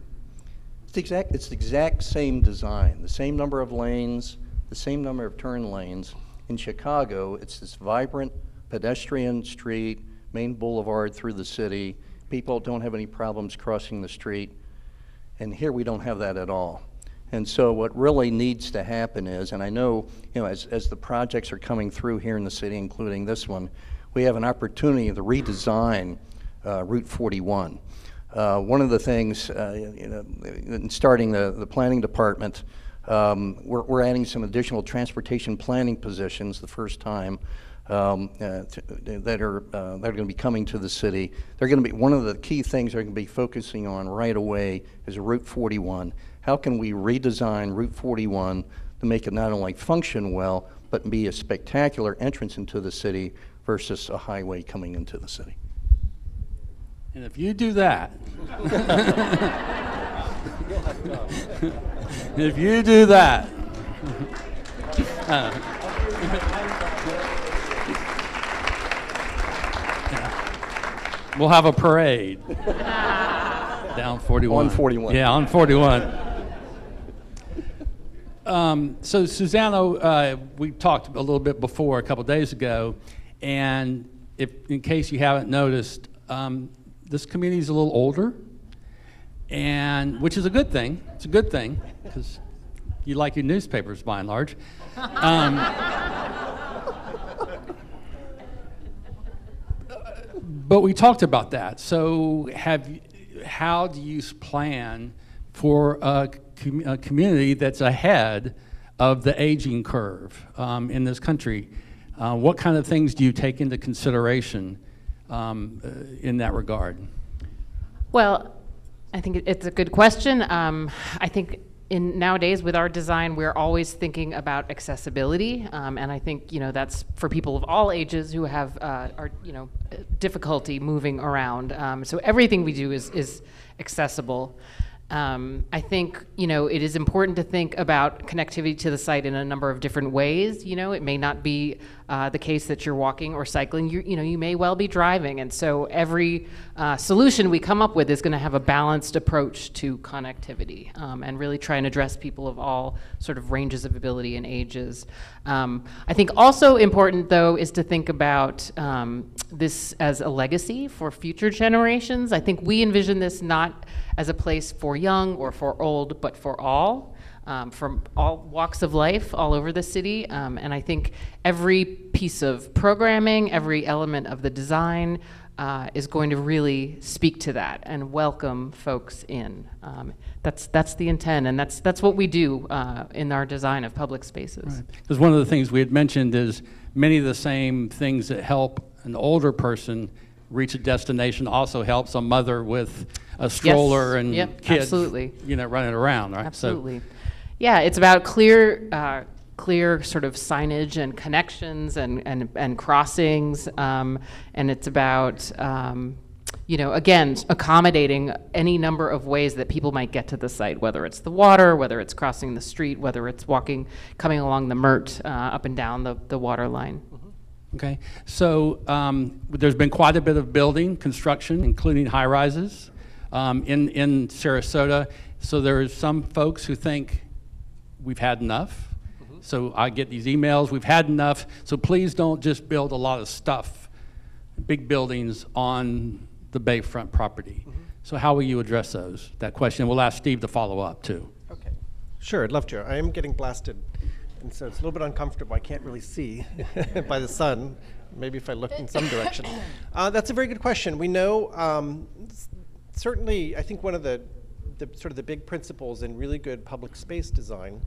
it's the exact same design, the same number of lanes, the same number of turn lanes. In Chicago, it's this vibrant pedestrian street, main boulevard through the city. People don't have any problems crossing the street. And here we don't have that at all. And so what really needs to happen is, and I know, as the projects are coming through here in the city, including this one, we have an opportunity to redesign Route 41. One of the things, in starting the planning department, we're adding some additional transportation planning positions the first time that are going to be coming to the city. They're going to be one of the key things they're going to be focusing on right away is Route 41. How can we redesign Route 41 to make it not only function well, but be a spectacular entrance into the city versus a highway coming into the city? And if you do that, if you do that, we'll have a parade down 41. On 41. Yeah, on 41. So Susanna, we talked a little bit before, a couple days ago, and in case you haven't noticed, this community is a little older, and which is a good thing. It's a good thing because you like your newspapers by and large. But we talked about that. So how do you plan for a community that's ahead of the aging curve in this country? What kind of things do you take into consideration in that regard? Well, I think it's a good question. I think nowadays with our design, we're always thinking about accessibility, and I think that's for people of all ages who have difficulty moving around. So everything we do is accessible. I think, it is important to think about connectivity to the site in a number of different ways. It may not be the case that you're walking or cycling. You may well be driving. And so every solution we come up with is going to have a balanced approach to connectivity and really try and address people of all sort of ranges of ability and ages. I think also important, though, is to think about this as a legacy for future generations. I think we envision this not as a place for young or for old, but for all, from all walks of life all over the city. And I think every piece of programming, every element of the design is going to really speak to that and welcome folks in. That's the intent, and that's what we do in our design of public spaces. Because one of the things we had mentioned is many of the same things that help an older person reach a destination also helps a mother with a stroller and kids, absolutely. Running around, right? Absolutely. Yeah, it's about clear sort of signage and connections and crossings, and it's about, again, accommodating any number of ways that people might get to the site, whether it's the water, whether it's crossing the street, whether it's coming along the MIRT up and down the water line. Okay, so there's been quite a bit of building, construction, including high-rises in Sarasota. So there's some folks who think we've had enough. So I get these emails, we've had enough, so please don't just build a lot of stuff, big buildings on the Bayfront property. So how will you address that question? We'll ask Steve to follow up too. Okay, sure, I'd love to. I am getting blasted, and so it's a little bit uncomfortable. I can't really see by the sun. Maybe if I look in some direction. That's a very good question. We know, certainly, I think one of the sort of the big principles in really good public space design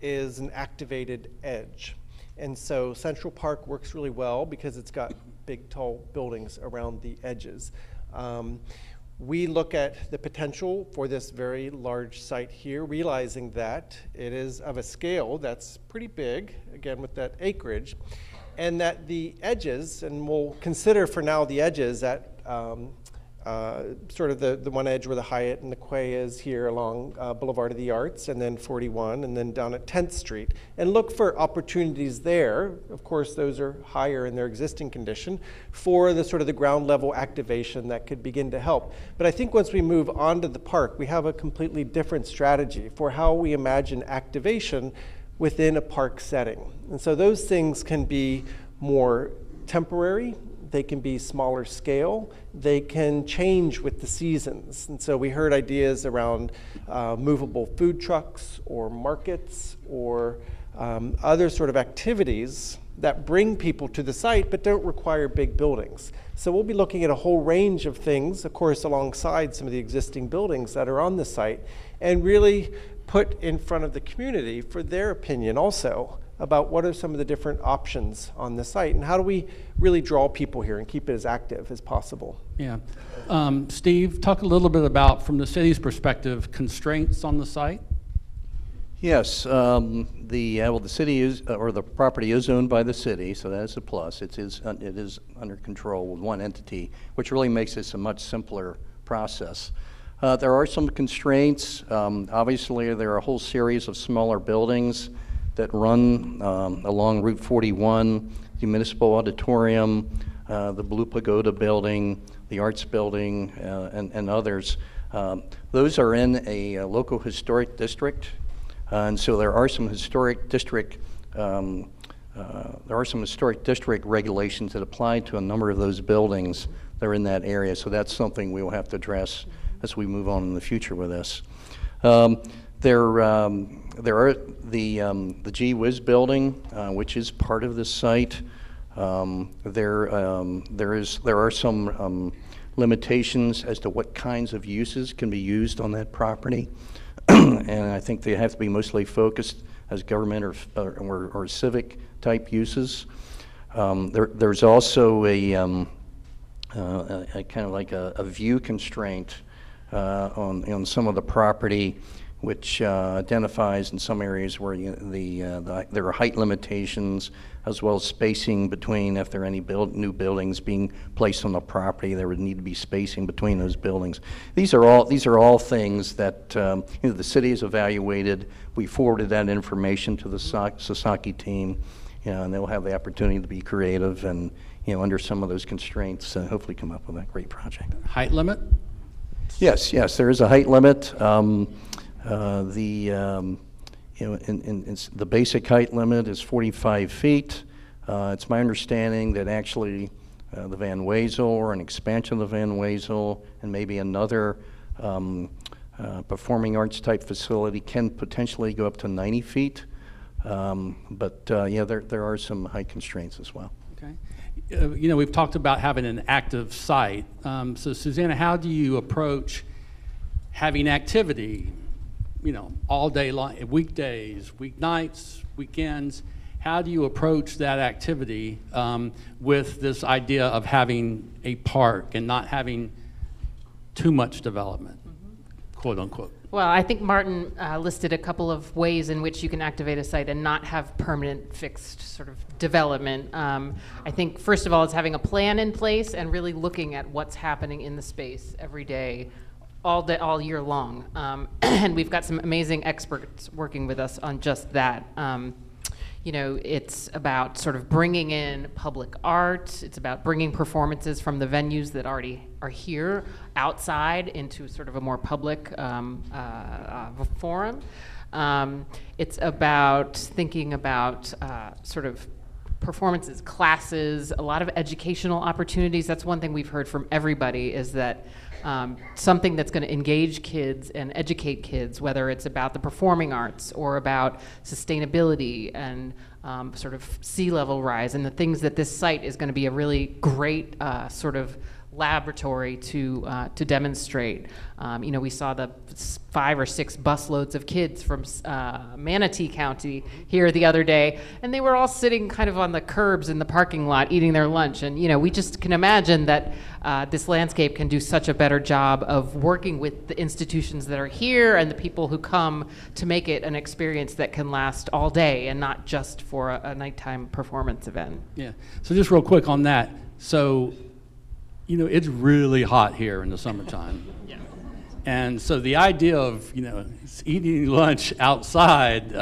is an activated edge. And so Central Park works really well because it's got big, tall buildings around the edges. We look at the potential for this very large site here, realizing that it is of a scale that's pretty big, again with that acreage, and that the edges, and we'll consider for now the edges at sort of the one edge where the Hyatt and the Quay is here along Boulevard of the Arts, and then 41, and then down at 10th Street, and look for opportunities there. Of course, those are higher in their existing condition for the sort of the ground level activation that could begin to help. But I think once we move on to the park, we have a completely different strategy for how we imagine activation within a park setting. And so those things can be more temporary, they can be smaller scale, they can change with the seasons. And so we heard ideas around movable food trucks or markets or other sort of activities that bring people to the site but don't require big buildings. So we'll be looking at a whole range of things, of course, alongside some of the existing buildings that are on the site, and really put in front of the community for their opinion also about what are some of the different options on the site and how do we really draw people here and keep it as active as possible. Yeah. Steve, talk a little bit about, from the city's perspective, constraints on the site. Yes, the city is, or the property is owned by the city, so that's a plus. It is under control with one entity, which really makes this a much simpler process. There are some constraints. Obviously, there are a whole series of smaller buildings that run along Route 41, the Municipal Auditorium, the Blue Pagoda Building, the Arts Building, and others. Those are in a local historic district, and so there are some historic district regulations that apply to a number of those buildings that are in that area. So that's something we will have to address as we move on in the future with this. There are the Gee Whiz building, which is part of this site. There are some limitations as to what kinds of uses can be used on that property, and I think they have to be mostly focused as government or civic type uses. There's also a kind of like a view constraint on some of the property, which identifies in some areas where there are height limitations, as well as spacing between, if there are any new buildings being placed on the property, there would need to be spacing between those buildings. These are all things that the city has evaluated. We forwarded that information to the Sasaki team, and they'll have the opportunity to be creative and, under some of those constraints, hopefully come up with a great project. Height limit? Yes, there is a height limit. The basic height limit is 45 feet. It's my understanding that actually the Van Wezel, or an expansion of the Van Wezel, and maybe another performing arts type facility can potentially go up to 90 feet. But there are some height constraints as well. Okay. We've talked about having an active site. So Susanna, how do you approach having activity, all day long, weekdays, weeknights, weekends? How do you approach that activity with this idea of having a park and not having too much development, quote unquote? Well, I think Martin listed a couple of ways in which you can activate a site and not have permanent fixed sort of development. I think first of all, it's having a plan in place and really looking at what's happening in the space every day, all year long. And we've got some amazing experts working with us on just that. It's about sort of bringing in public art. It's about bringing performances from the venues that already are here outside into sort of a more public forum. It's about thinking about sort of performances, classes, a lot of educational opportunities. That's one thing we've heard from everybody, is that something that's going to engage kids and educate kids, whether it's about the performing arts or about sustainability and sort of sea level rise, and the things that this site is going to be a really great sort of laboratory to demonstrate. We saw the 5 or 6 busloads of kids from Manatee County here the other day, and they were all sitting kind of on the curbs in the parking lot eating their lunch. And we just can imagine that this landscape can do such a better job of working with the institutions that are here and the people who come to make it an experience that can last all day and not just for a nighttime performance event. Yeah. So just real quick on that. So it's really hot here in the summertime. Yeah. And so the idea of, eating lunch outside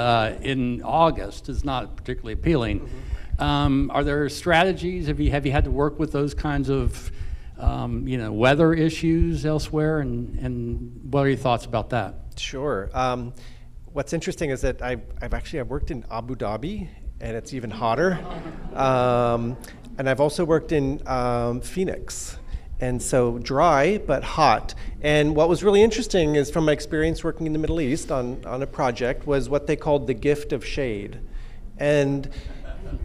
in August is not particularly appealing. Mm-hmm. Are there strategies? Have you had to work with those kinds of, weather issues elsewhere? And what are your thoughts about that? Sure. What's interesting is that I've worked in Abu Dhabi, and it's even hotter. And I've also worked in Phoenix, and so dry but hot. And what was really interesting is, from my experience working in the Middle East on a project, was what they called the gift of shade. And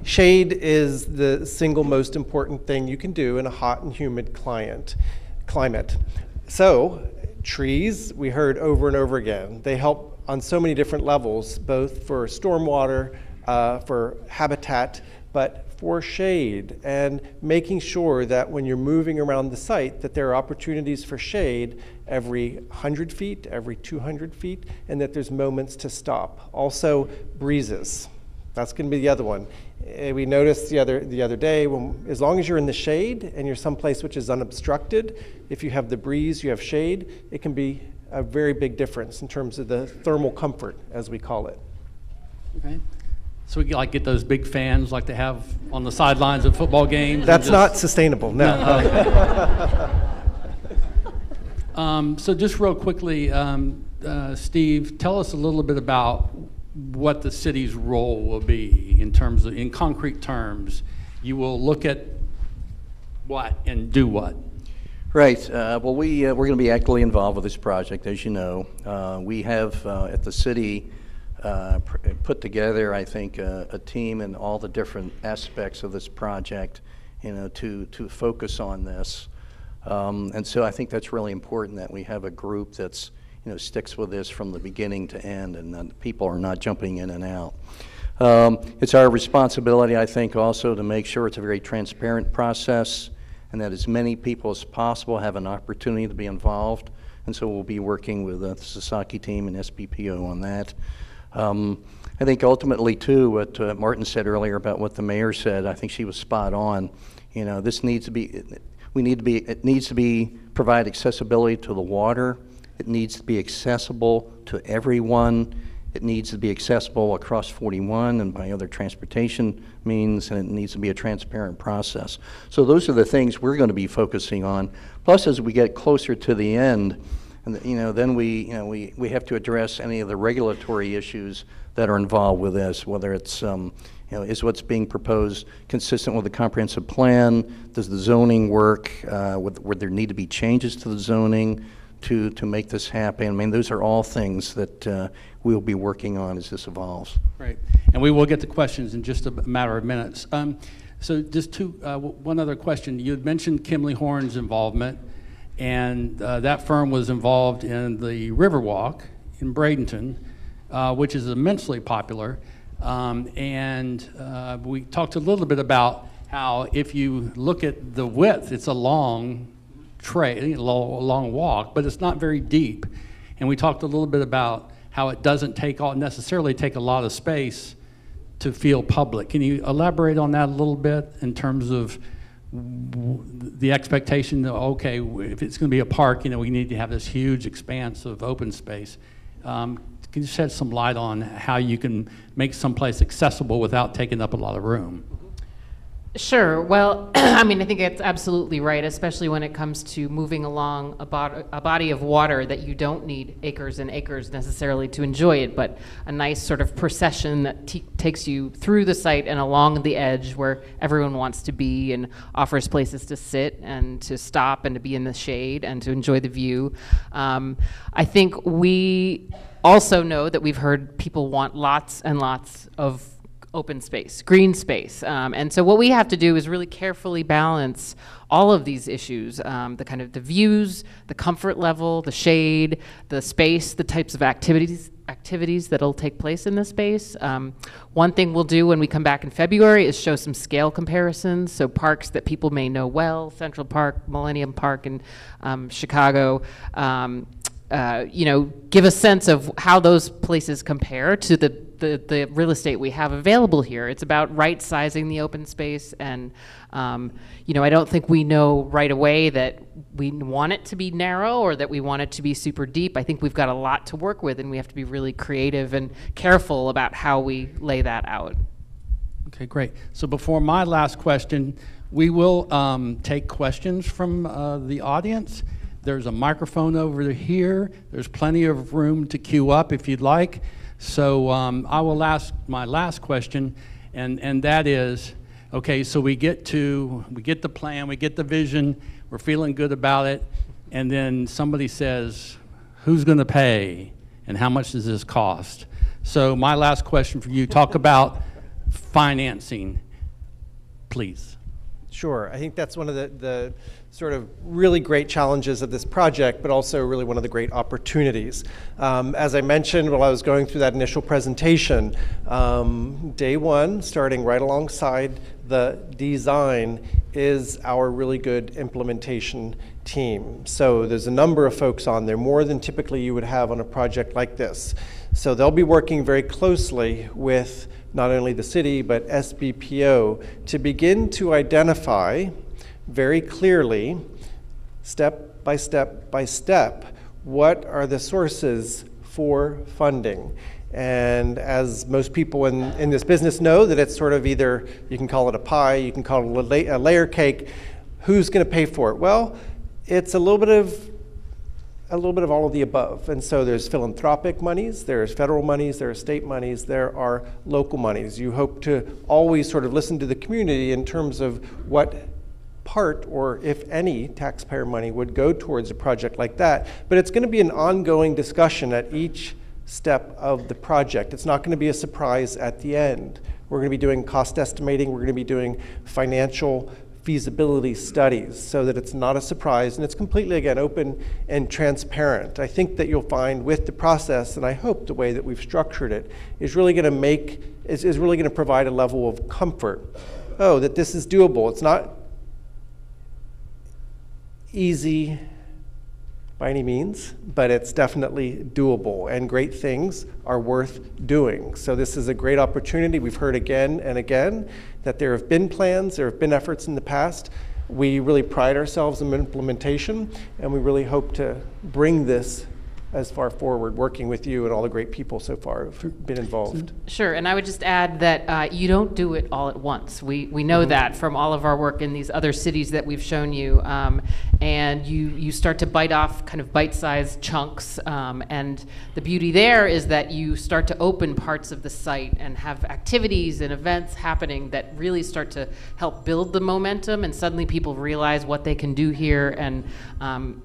shade is the single most important thing you can do in a hot and humid climate. So trees, we heard over and over again, they help on so many different levels, both for stormwater, for habitat, but for shade, and making sure that when you're moving around the site that there are opportunities for shade every 100 feet, every 200 feet, and that there's moments to stop. Also, breezes. That's going to be the other one. We noticed the other day, as long as you're in the shade and you're someplace which is unobstructed, if you have the breeze, you have shade, it can be a very big difference in terms of the thermal comfort, as we call it. Okay. So we get those big fans like they have on the sidelines of football games? That's not sustainable, no. So just real quickly, Steve, tell us a little bit about what the city's role will be in concrete terms. You will look at what and do what? Right. Well, we're going to be actively involved with this project, as you know. We have at the city put together, I think, a team in all the different aspects of this project, to focus on this. And so I think that's really important, that we have a group that's, sticks with this from the beginning to end, and that people are not jumping in and out. It's our responsibility, I think, also to make sure it's a very transparent process, and that as many people as possible have an opportunity to be involved. and so we'll be working with the Sasaki team and SBPO on that. I think ultimately, too, what Martin said earlier about what the mayor said, I think she was spot on. You know, this needs to be, it needs to be provide accessibility to the water. It needs to be accessible to everyone. It needs to be accessible across 41 and by other transportation means, and it needs to be a transparent process. So those are the things we're going to be focusing on. Plus, as we get closer to the end, and then we have to address any of the regulatory issues that are involved with this, whether it's is what's being proposed consistent with the comprehensive plan? Does the zoning work? Would there need to be changes to the zoning to make this happen? I mean, those are all things that we'll be working on as this evolves. Right, and we will get to questions in just a matter of minutes. So just one other question. You had mentioned Kimley Horn's involvement, and that firm was involved in the Riverwalk in Bradenton, which is immensely popular. We talked a little bit about how if you look at the width, it's a long long walk, but it's not very deep. And we talked a little bit about how it doesn't necessarily take a lot of space to feel public. Can you elaborate on that a little bit in terms of the expectation that, okay, if it's going to be a park, we need to have this huge expanse of open space. Can you shed some light on how you can make someplace accessible without taking up a lot of room? Sure. Well, I mean, I think it's absolutely right, especially when it comes to moving along a body of water that you don't need acres and acres necessarily to enjoy it, but a nice sort of procession that takes you through the site and along the edge where everyone wants to be and offers places to sit and to stop and to be in the shade and to enjoy the view. I think we also know that we've heard people want lots and lots of open space, green space. And so what we have to do is really carefully balance all of these issues, the views, the comfort level, the shade, the space, the types of activities that'll take place in the space. One thing we'll do when we come back in February is show some scale comparisons. So parks that people may know well, Central Park, Millennium Park in Chicago, give a sense of how those places compare to the real estate we have available here. It's about right-sizing the open space, and I don't think we know right away that we want it to be narrow or that we want it to be super deep. I think we've got a lot to work with, and we have to be really creative and careful about how we lay that out. Okay, great. So before my last question, we will take questions from the audience. There's a microphone over here. There's plenty of room to queue up if you'd like. So I will ask my last question, and that is, okay, so we get the plan, we get the vision, we're feeling good about it, and then somebody says, who's going to pay, and how much does this cost? So my last question for you, talk about financing, please. Sure. I think that's one of the sort of really great challenges of this project, but also really one of the great opportunities. As I mentioned while I was going through that initial presentation, day one, starting right alongside the design, is our really good implementation team. So there's a number of folks on there, more than typically you would have on a project like this. So they'll be working very closely with not only the city, but SBPO to begin to identify very clearly, step by step by step, what are the sources for funding. And as most people in this business know, that it's sort of either, you can call it a pie, you can call it a layer cake. Who's going to pay for it? Well, it's a little bit of all of the above. And so there's philanthropic monies, there's federal monies, there are state monies, there are local monies. You hope to always sort of listen to the community in terms of what part, or if any, taxpayer money would go towards a project like that. But it's going to be an ongoing discussion at each step of the project. It's not going to be a surprise at the end. We're going to be doing cost estimating, we're going to be doing financial feasibility studies so that it's not a surprise, and it's completely, again, open and transparent. I think that you'll find with the process, and I hope the way that we've structured it, is really going to provide a level of comfort. Oh, that this is doable. It's not easy by any means, but it's definitely doable, and great things are worth doing. So this is a great opportunity. We've heard again and again that there have been plans, there have been efforts in the past. We really pride ourselves in implementation, and we really hope to bring this as far forward, working with you and all the great people so far who've been involved. Sure, and I would just add that you don't do it all at once. We know that from all of our work in these other cities that we've shown you, and you start to bite off kind of bite-sized chunks, and the beauty there is that you start to open parts of the site and have activities and events happening that really start to help build the momentum, and suddenly people realize what they can do here, and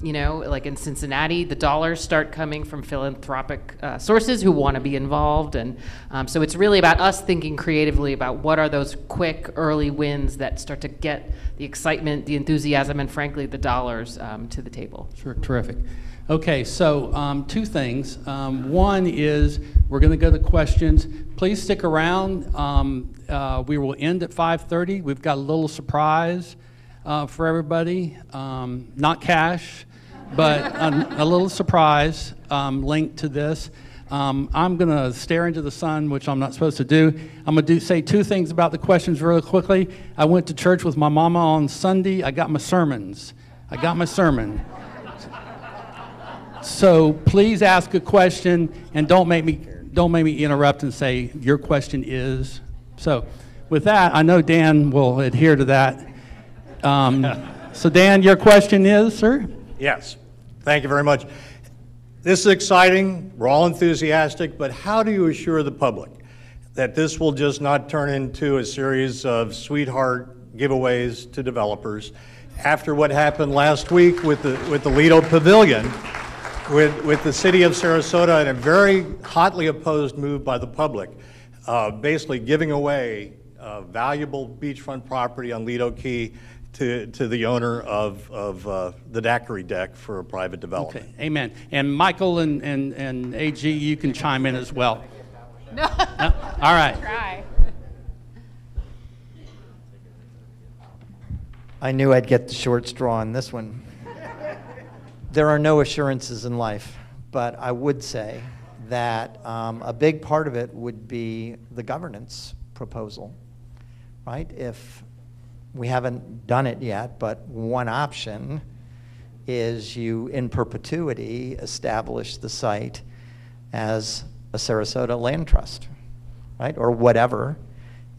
you know, like in Cincinnati, the dollars start coming from philanthropic sources who want to be involved, and so it's really about us thinking creatively about what are those quick early wins that start to get the excitement, the enthusiasm, and frankly the dollars to the table. Sure, terrific. Okay, so two things. One is we're going to go to questions. Please stick around. We will end at 5:30. We've got a little surprise for everybody. Not cash, but a little surprise linked to this. I'm going to stare into the sun, which I'm not supposed to do. I'm going to say two things about the questions really quickly. I went to church with my mama on Sunday. I got my sermons. I got my sermon. So please ask a question, and don't make me interrupt and say your question is. So with that, I know Dan will adhere to that. So Dan, your question is, sir? Yes, thank you very much. This is exciting, we're all enthusiastic, but how do you assure the public that this will just not turn into a series of sweetheart giveaways to developers after what happened last week with the Lido Pavilion, with the city of Sarasota and a very hotly opposed move by the public, basically giving away valuable beachfront property on Lido Key to the owner of the daiquiri deck for a private development. Okay, amen. And Michael and AG, you can chime in as well. No. All right. Try. I knew I'd get the short straw on this one. There are no assurances in life, but I would say that a big part of it would be the governance proposal, right? If we haven't done it yet, but one option is you, in perpetuity, establish the site as a Sarasota land trust, right? Or whatever,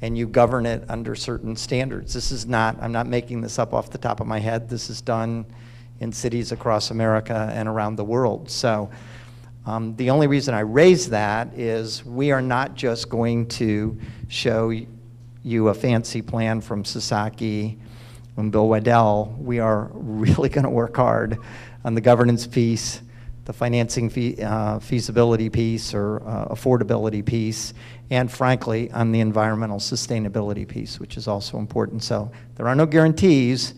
and you govern it under certain standards. This is not, I'm not making this up off the top of my head. This is done in cities across America and around the world. So the only reason I raise that is we are not just going to show you a fancy plan from Sasaki and Bill Waddell. We are really going to work hard on the governance piece, the financing feasibility piece or affordability piece, and frankly on the environmental sustainability piece, which is also important. So there are no guarantees,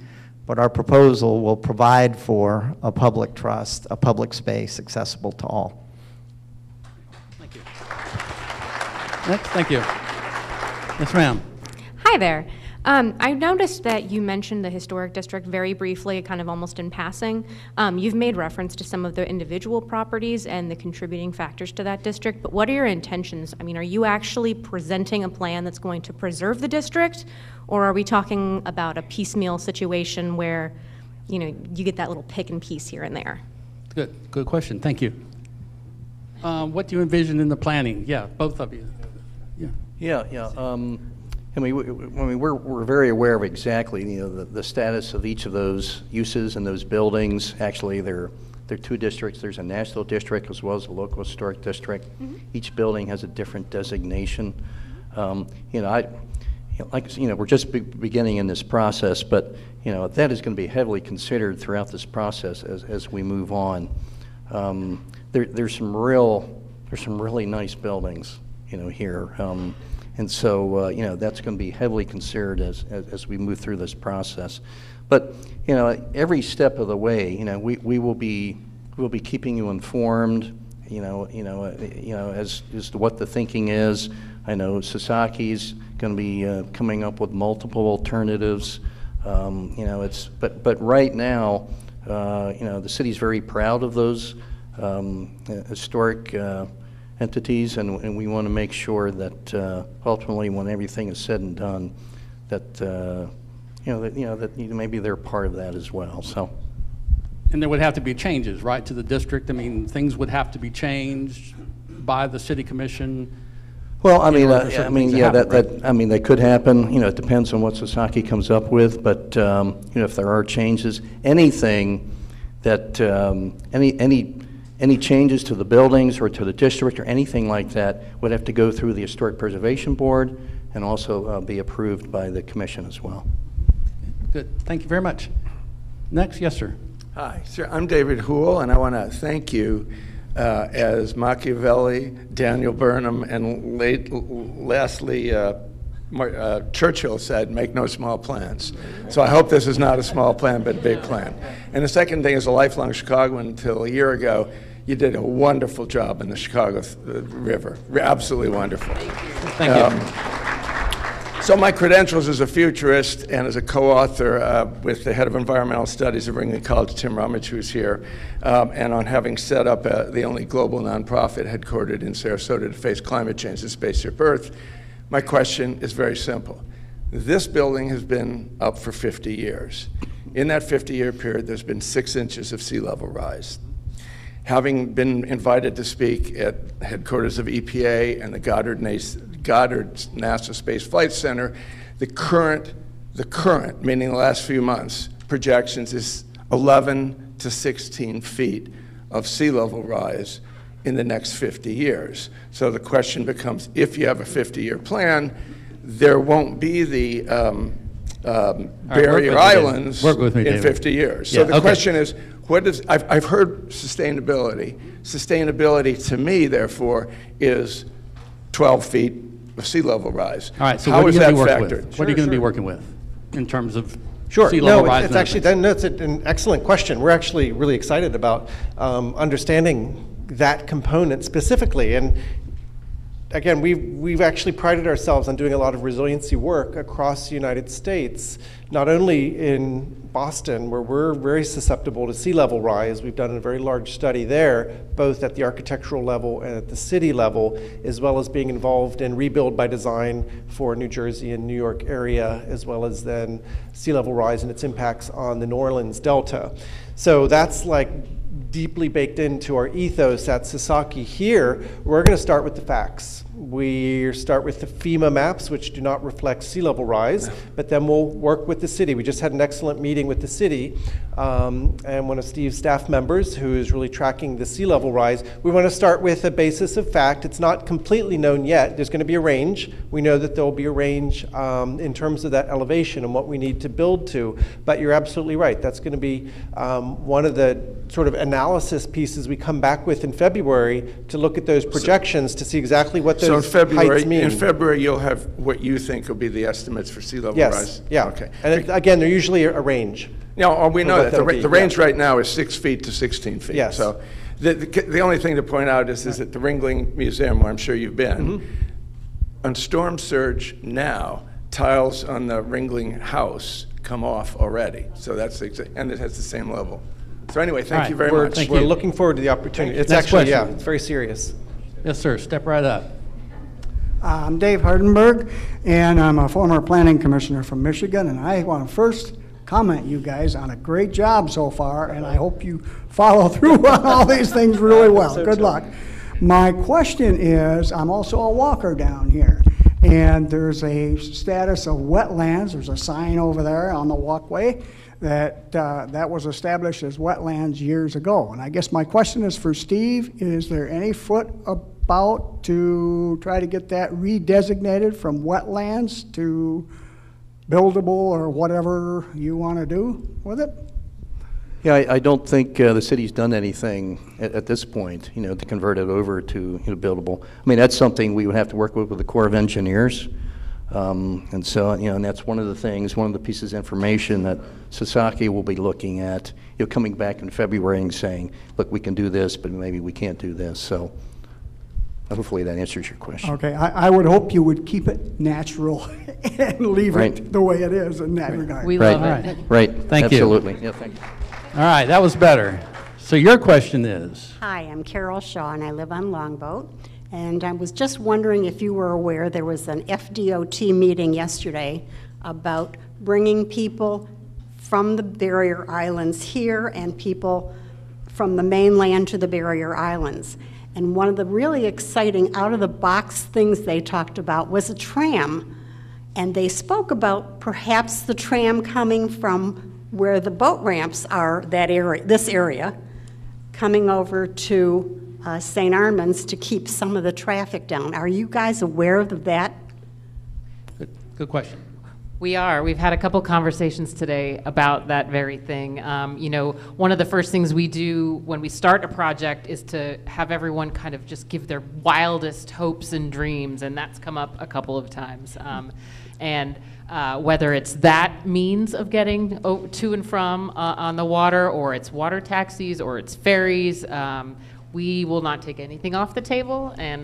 but our proposal will provide for a public trust, a public space accessible to all. Thank you. Next, thank you. Yes, ma'am. Hi there. I noticed that you mentioned the historic district very briefly, kind of almost in passing. You've made reference to some of the individual properties and the contributing factors to that district, but what are your intentions? I mean, are you actually presenting a plan that's going to preserve the district, or are we talking about a piecemeal situation where, you know, you get that little pick and piece here and there? Good question. Thank you. What do you envision in the planning? Yeah, both of you. Yeah. I mean, we're very aware of exactly, you know, the status of each of those uses and those buildings. Actually, there are two districts. There's a national district as well as a local historic district. Mm-hmm. Each building has a different designation. We're just beginning in this process, but you know that is going to be heavily considered throughout this process as we move on. There's some really nice buildings, you know, here. And so, that's going to be heavily considered as we move through this process. But, you know, every step of the way, you know, we'll be keeping you informed, as to what the thinking is. I know Sasaki's going to be coming up with multiple alternatives. But right now, The city's very proud of those historic entities, and we want to make sure that ultimately, when everything is said and done, that maybe they're part of that as well. So. And there would have to be changes, right, to the district? I mean, things would have to be changed by the city commission. Well, they could happen. It depends on what Sasaki comes up with. But if there are changes, anything that any changes to the buildings or to the district or anything like that would have to go through the Historic Preservation Board and also be approved by the commission as well. Good. Thank you very much. Next, yes, sir. Hi, sir. I'm David Houle, and I want to thank you as Machiavelli, Daniel Burnham, and lastly, Churchill said, make no small plans. So I hope this is not a small plan, but a big plan. And the second thing, as a lifelong Chicagoan until a year ago, you did a wonderful job in the Chicago River. Absolutely wonderful. Thank you. So my credentials as a futurist and as a co-author with the head of environmental studies at Ringling College, Tim Rumage, who's here, and on having set up the only global nonprofit headquartered in Sarasota to face climate change and spaceship Earth, my question is very simple. This building has been up for 50 years. In that 50-year period, there's been 6 inches of sea level rise. Having been invited to speak at headquarters of EPA and the Goddard NASA Space Flight Center, the current, meaning the last few months, projections is 11 to 16 feet of sea level rise in the next 50 years. So the question becomes, if you have a 50-year plan, there won't be the barrier islands in 50 years. So the question is, I've heard sustainability. Sustainability to me, therefore, is 12 feet of sea level rise. All right, so how is that factored? What are you going to be working with in terms of sea level rise? It's actually it's an excellent question. We're actually really excited about understanding that component specifically. And again, we've actually prided ourselves on doing a lot of resiliency work across the United States, not only in Boston, where we're very susceptible to sea level rise. We've done a very large study there, both at the architectural level and at the city level, as well as being involved in rebuild by design for New Jersey and New York area, as well as then sea level rise and its impacts on the New Orleans Delta. So that's like deeply baked into our ethos at Sasaki. Here, we're going to start with the facts. We start with the FEMA maps, which do not reflect sea level rise, but then we'll work with the city. We just had an excellent meeting with the city, and one of Steve's staff members who is really tracking the sea level rise. We want to start with a basis of fact. It's not completely known yet. There's going to be a range. We know that there will be a range in terms of that elevation and what we need to build to, but you're absolutely right. That's going to be one of the sort of analysis pieces we come back with in February to look at those projections to see exactly what those heights mean. In February, you'll have what you think will be the estimates for sea level rise? Yes, yeah. Okay. And again, they're usually a range. No, we know that. The range right now is 6 feet to 16 feet. Yes. So the only thing to point out is that the Ringling Museum, where I'm sure you've been, on storm surge now, tiles on the Ringling house come off already. So and it has the same level. So anyway, thank you very much. We're looking forward to the opportunity. It's actually, it's very serious. Yes, sir. Step right up. I'm Dave Hardenberg, and I'm a former planning commissioner from Michigan, and I want to first comment you guys on a great job so far, and I hope you follow through on all these things really well. Good luck. My question is, I'm also a walker down here, and there's a status of wetlands. There's a sign over there on the walkway that was established as wetlands years ago. And I guess my question is for Steve, is there any foot about to try to get that redesignated from wetlands to buildable or whatever you want to do with it? Yeah, I don't think the city's done anything at this point, to convert it over to buildable. I mean, that's something we would have to work with the Corps of Engineers. And so, and that's one of the things, one of the pieces of information that Sasaki will be looking at, coming back in February and saying, look, we can do this, but maybe we can't do this. So hopefully that answers your question. Okay, I would hope you would keep it natural and leave it the way it is in that regard. We love it. Right, Thank you. Absolutely. Yeah, thank you. All right, that was better. So your question is? Hi, I'm Carol Shaw, and I live on Longboat. And I was just wondering if you were aware there was an FDOT meeting yesterday about bringing people from the barrier islands here and people from the mainland to the barrier islands. And one of the really exciting out-of-the-box things they talked about was a tram. And they spoke about perhaps the tram coming from where the boat ramps are, that area, this area, coming over to St. Armand's to keep some of the traffic down. Are you guys aware of that? Good question. We are. We've had a couple conversations today about that very thing. You know, one of the first things we do when we start a project is to have everyone kind of just give their wildest hopes and dreams, and that's come up a couple of times. Whether it's that means of getting to and from on the water, or it's water taxis, or it's ferries, we will not take anything off the table, and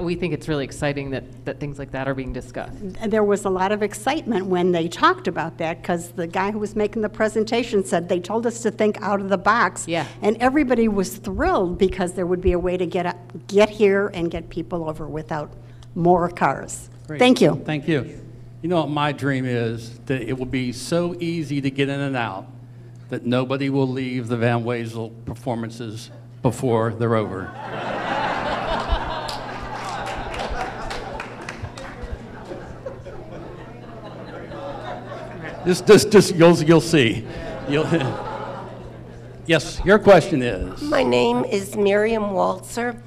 we think it's really exciting that things like that are being discussed. There was a lot of excitement when they talked about that, because the guy who was making the presentation said they told us to think out of the box. Yeah. And everybody was thrilled because there would be a way to get here and get people over without more cars. Great. Thank you. Thank you. You know what my dream is? That it will be so easy to get in and out that nobody will leave the Van Wezel performances before they're over. Just you'll see. Yes, your question is? My name is Miriam Waltzer.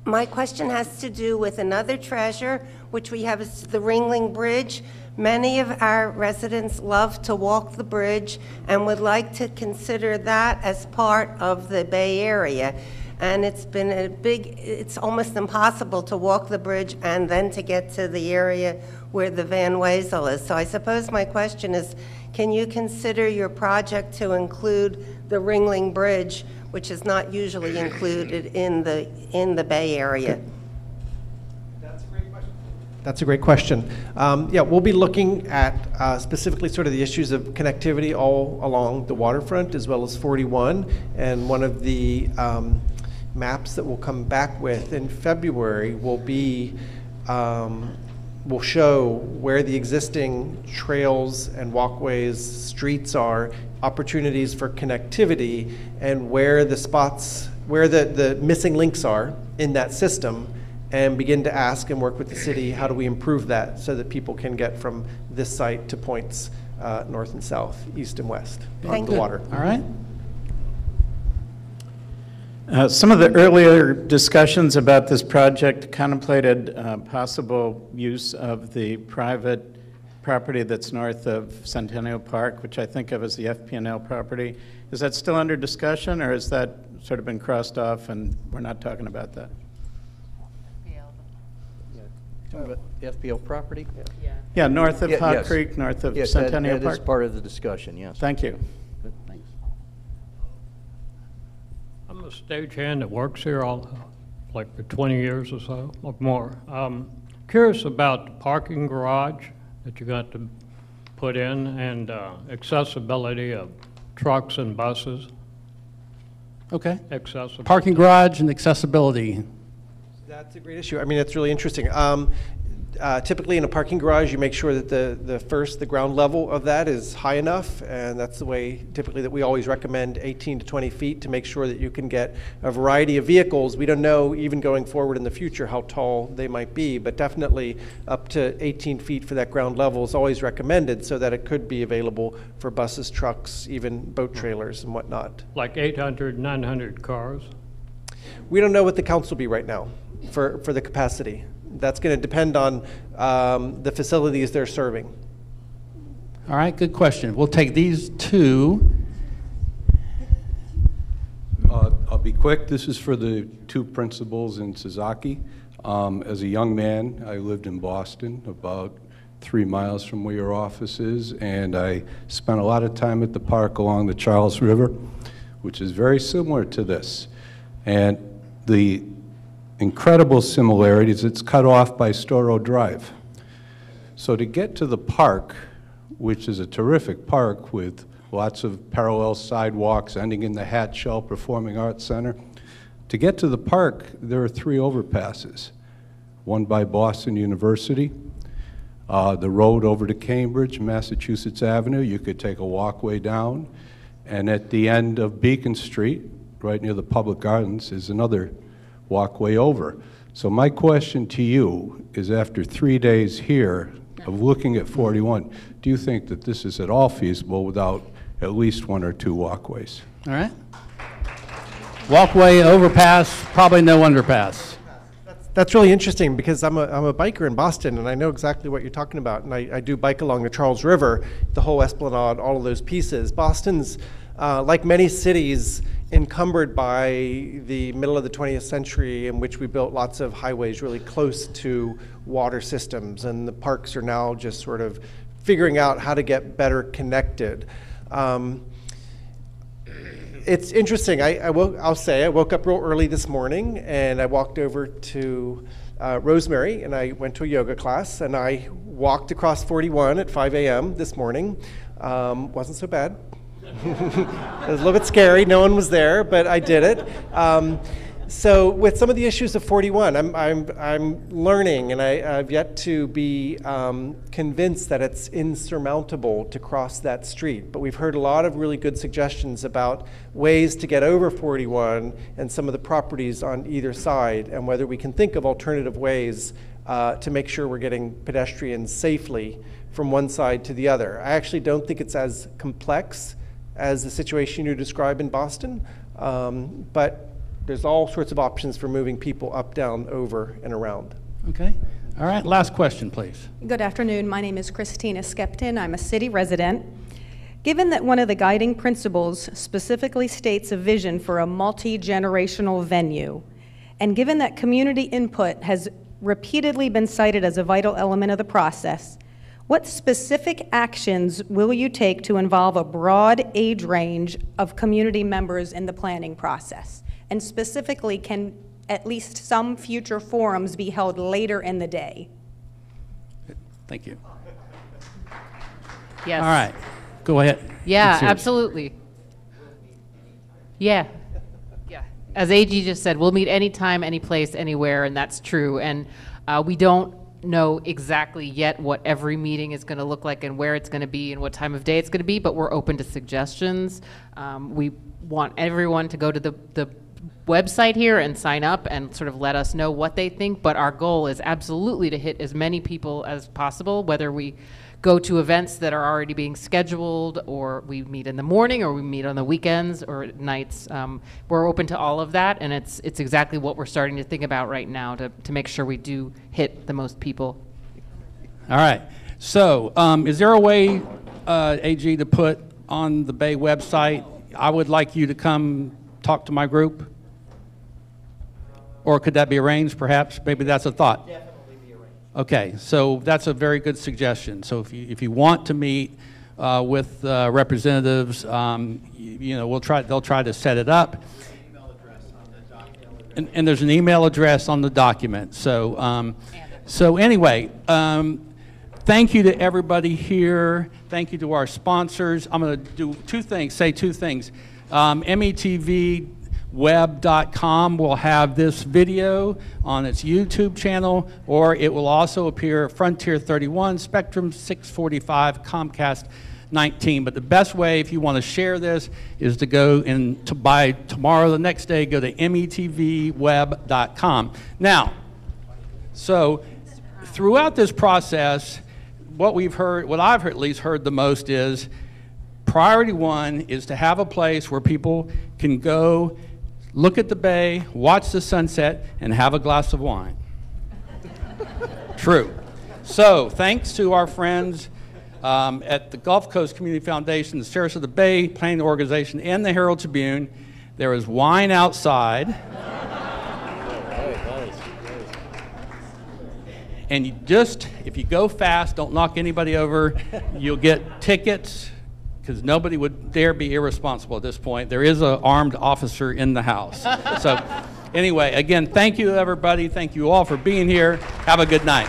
My question has to do with another treasure, which we have is the Ringling Bridge. Many of our residents love to walk the bridge and would like to consider that as part of the Bay Area. And it's been it's almost impossible to walk the bridge and then to get to the area where the Van Wezel is. So I suppose my question is, can you consider your project to include the Ringling Bridge, which is not usually included in the Bay Area? That's a great question. Yeah, we'll be looking at specifically sort of the issues of connectivity all along the waterfront as well as 41. And one of the maps that we'll come back with in February will be will show where the existing trails and walkways, streets are, opportunities for connectivity, and where the spots, where the missing links are in that system, and begin to ask and work with the city, how do we improve that so that people can get from this site to points north and south, east and west on the water. All right. Some of the earlier discussions about this project contemplated possible use of the private property that's north of Centennial Park, which I think of as the FP&L property. Is that still under discussion, or has that sort of been crossed off and we're not talking about that? The FPL property? Yeah, north of Hot yes. Creek, north of Yes, Centennial that Park. is part of the discussion, yes. Thank you. Thanks. I'm a stagehand that works here like for 20 years or so, or more. Curious about the parking garage that you got to put in and accessibility of trucks and buses. Okay. Accessibility. Parking garage and accessibility. That's a great issue. I mean, it's really interesting. Typically in a parking garage, you make sure that the ground level of that is high enough, and that's the way typically that we always recommend 18 to 20 feet to make sure that you can get a variety of vehicles. We don't know, even going forward in the future, how tall they might be, but definitely up to 18 feet for that ground level is always recommended so that it could be available for buses, trucks, even boat trailers and whatnot. Like 800, 900 cars? We don't know what the counts will be right now for the capacity. That's going to depend on the facilities they're serving. All right, good question. We'll take these two. I'll be quick. This is for the two principals in Sasaki. As a young man, I lived in Boston, about 3 miles from where your office is, and I spent a lot of time at the park along the Charles River, which is very similar to this. And the incredible similarities, it's cut off by Storrow Drive. So to get to the park, which is a terrific park with lots of parallel sidewalks ending in the Hatchell Performing Arts Center. To get to the park, there are 3 overpasses. One by Boston University, the road over to Cambridge, Massachusetts Avenue, you could take a walkway down, and at the end of Beacon Street, right near the Public Gardens, is another walkway over. So my question to you is, after 3 days here of looking at 41, do you think that this is at all feasible without at least 1 or 2 walkways? All right. Walkway, overpass, probably no underpass. That's really interesting because I'm a biker in Boston and I know exactly what you're talking about. And I do bike along the Charles River, the whole Esplanade, all of those pieces. Boston's, like many cities, encumbered by the middle of the 20th century, in which we built lots of highways really close to water systems. And the parks are now just sort of figuring out how to get better connected. It's interesting. I'll say I woke up real early this morning and I walked over to Rosemary and I went to a yoga class and I walked across 41 at 5 a.m. this morning. Wasn't so bad. It was a little bit scary. No one was there, but I did it. So with some of the issues of 41, I'm learning, and I've yet to be convinced that it's insurmountable to cross that street. But we've heard a lot of really good suggestions about ways to get over 41 and some of the properties on either side, and whether we can think of alternative ways to make sure we're getting pedestrians safely from one side to the other. I actually don't think it's as complex as the situation you describe in Boston, but there's all sorts of options for moving people up, down, over, and around. Okay. All right, last question, please. Good afternoon. My name is Christina Skepton. I'm a city resident. Given that one of the guiding principles specifically states a vision for a multi-generational venue, and given that community input has repeatedly been cited as a vital element of the process, what specific actions will you take to involve a broad age range of community members in the planning process? And specifically, can at least some future forums be held later in the day? Thank you. Yes. All right, go ahead. Yeah, absolutely. Yeah. As AG just said, we'll meet anytime, any place, anywhere, and that's true. And we don't know exactly yet what every meeting is going to look like and where it's going to be and what time of day it's going to be, but we're open to suggestions. We want everyone to go to the website here and sign up and sort of let us know what they think, but our goal is absolutely to hit as many people as possible, whether we go to events that are already being scheduled, or we meet in the morning, or we meet on the weekends or at nights. We're open to all of that, and it's exactly what we're starting to think about right now to make sure we do hit the most people. All right. So is there a way, AG, to put on the Bay website, I would like you to come talk to my group? Or could that be arranged, perhaps? Maybe that's a thought. Definitely be arranged. Okay, so that's a very good suggestion. So if you want to meet with representatives, you know, they'll try to set it up. And there's an email address on the document. So so anyway, thank you to everybody here. Thank you to our sponsors. I'm going to do say two things. METVweb.com will have this video on its YouTube channel, or it will also appear Frontier 31, Spectrum 645, Comcast 19. But the best way, if you want to share this, is to go by tomorrow, the next day, go to METVweb.com. Now, so throughout this process, what I've at least heard the most is priority one is to have a place where people can go, look at the bay, watch the sunset, and have a glass of wine. True. So thanks to our friends at the Gulf Coast Community Foundation, the Sarasota Bay Planning Organization, and the Herald Tribune, there is wine outside. And if you go fast, don't knock anybody over, you'll get tickets, because nobody would dare be irresponsible at this point. There is an armed officer in the house. So anyway, again, thank you, everybody. Thank you all for being here. Have a good night.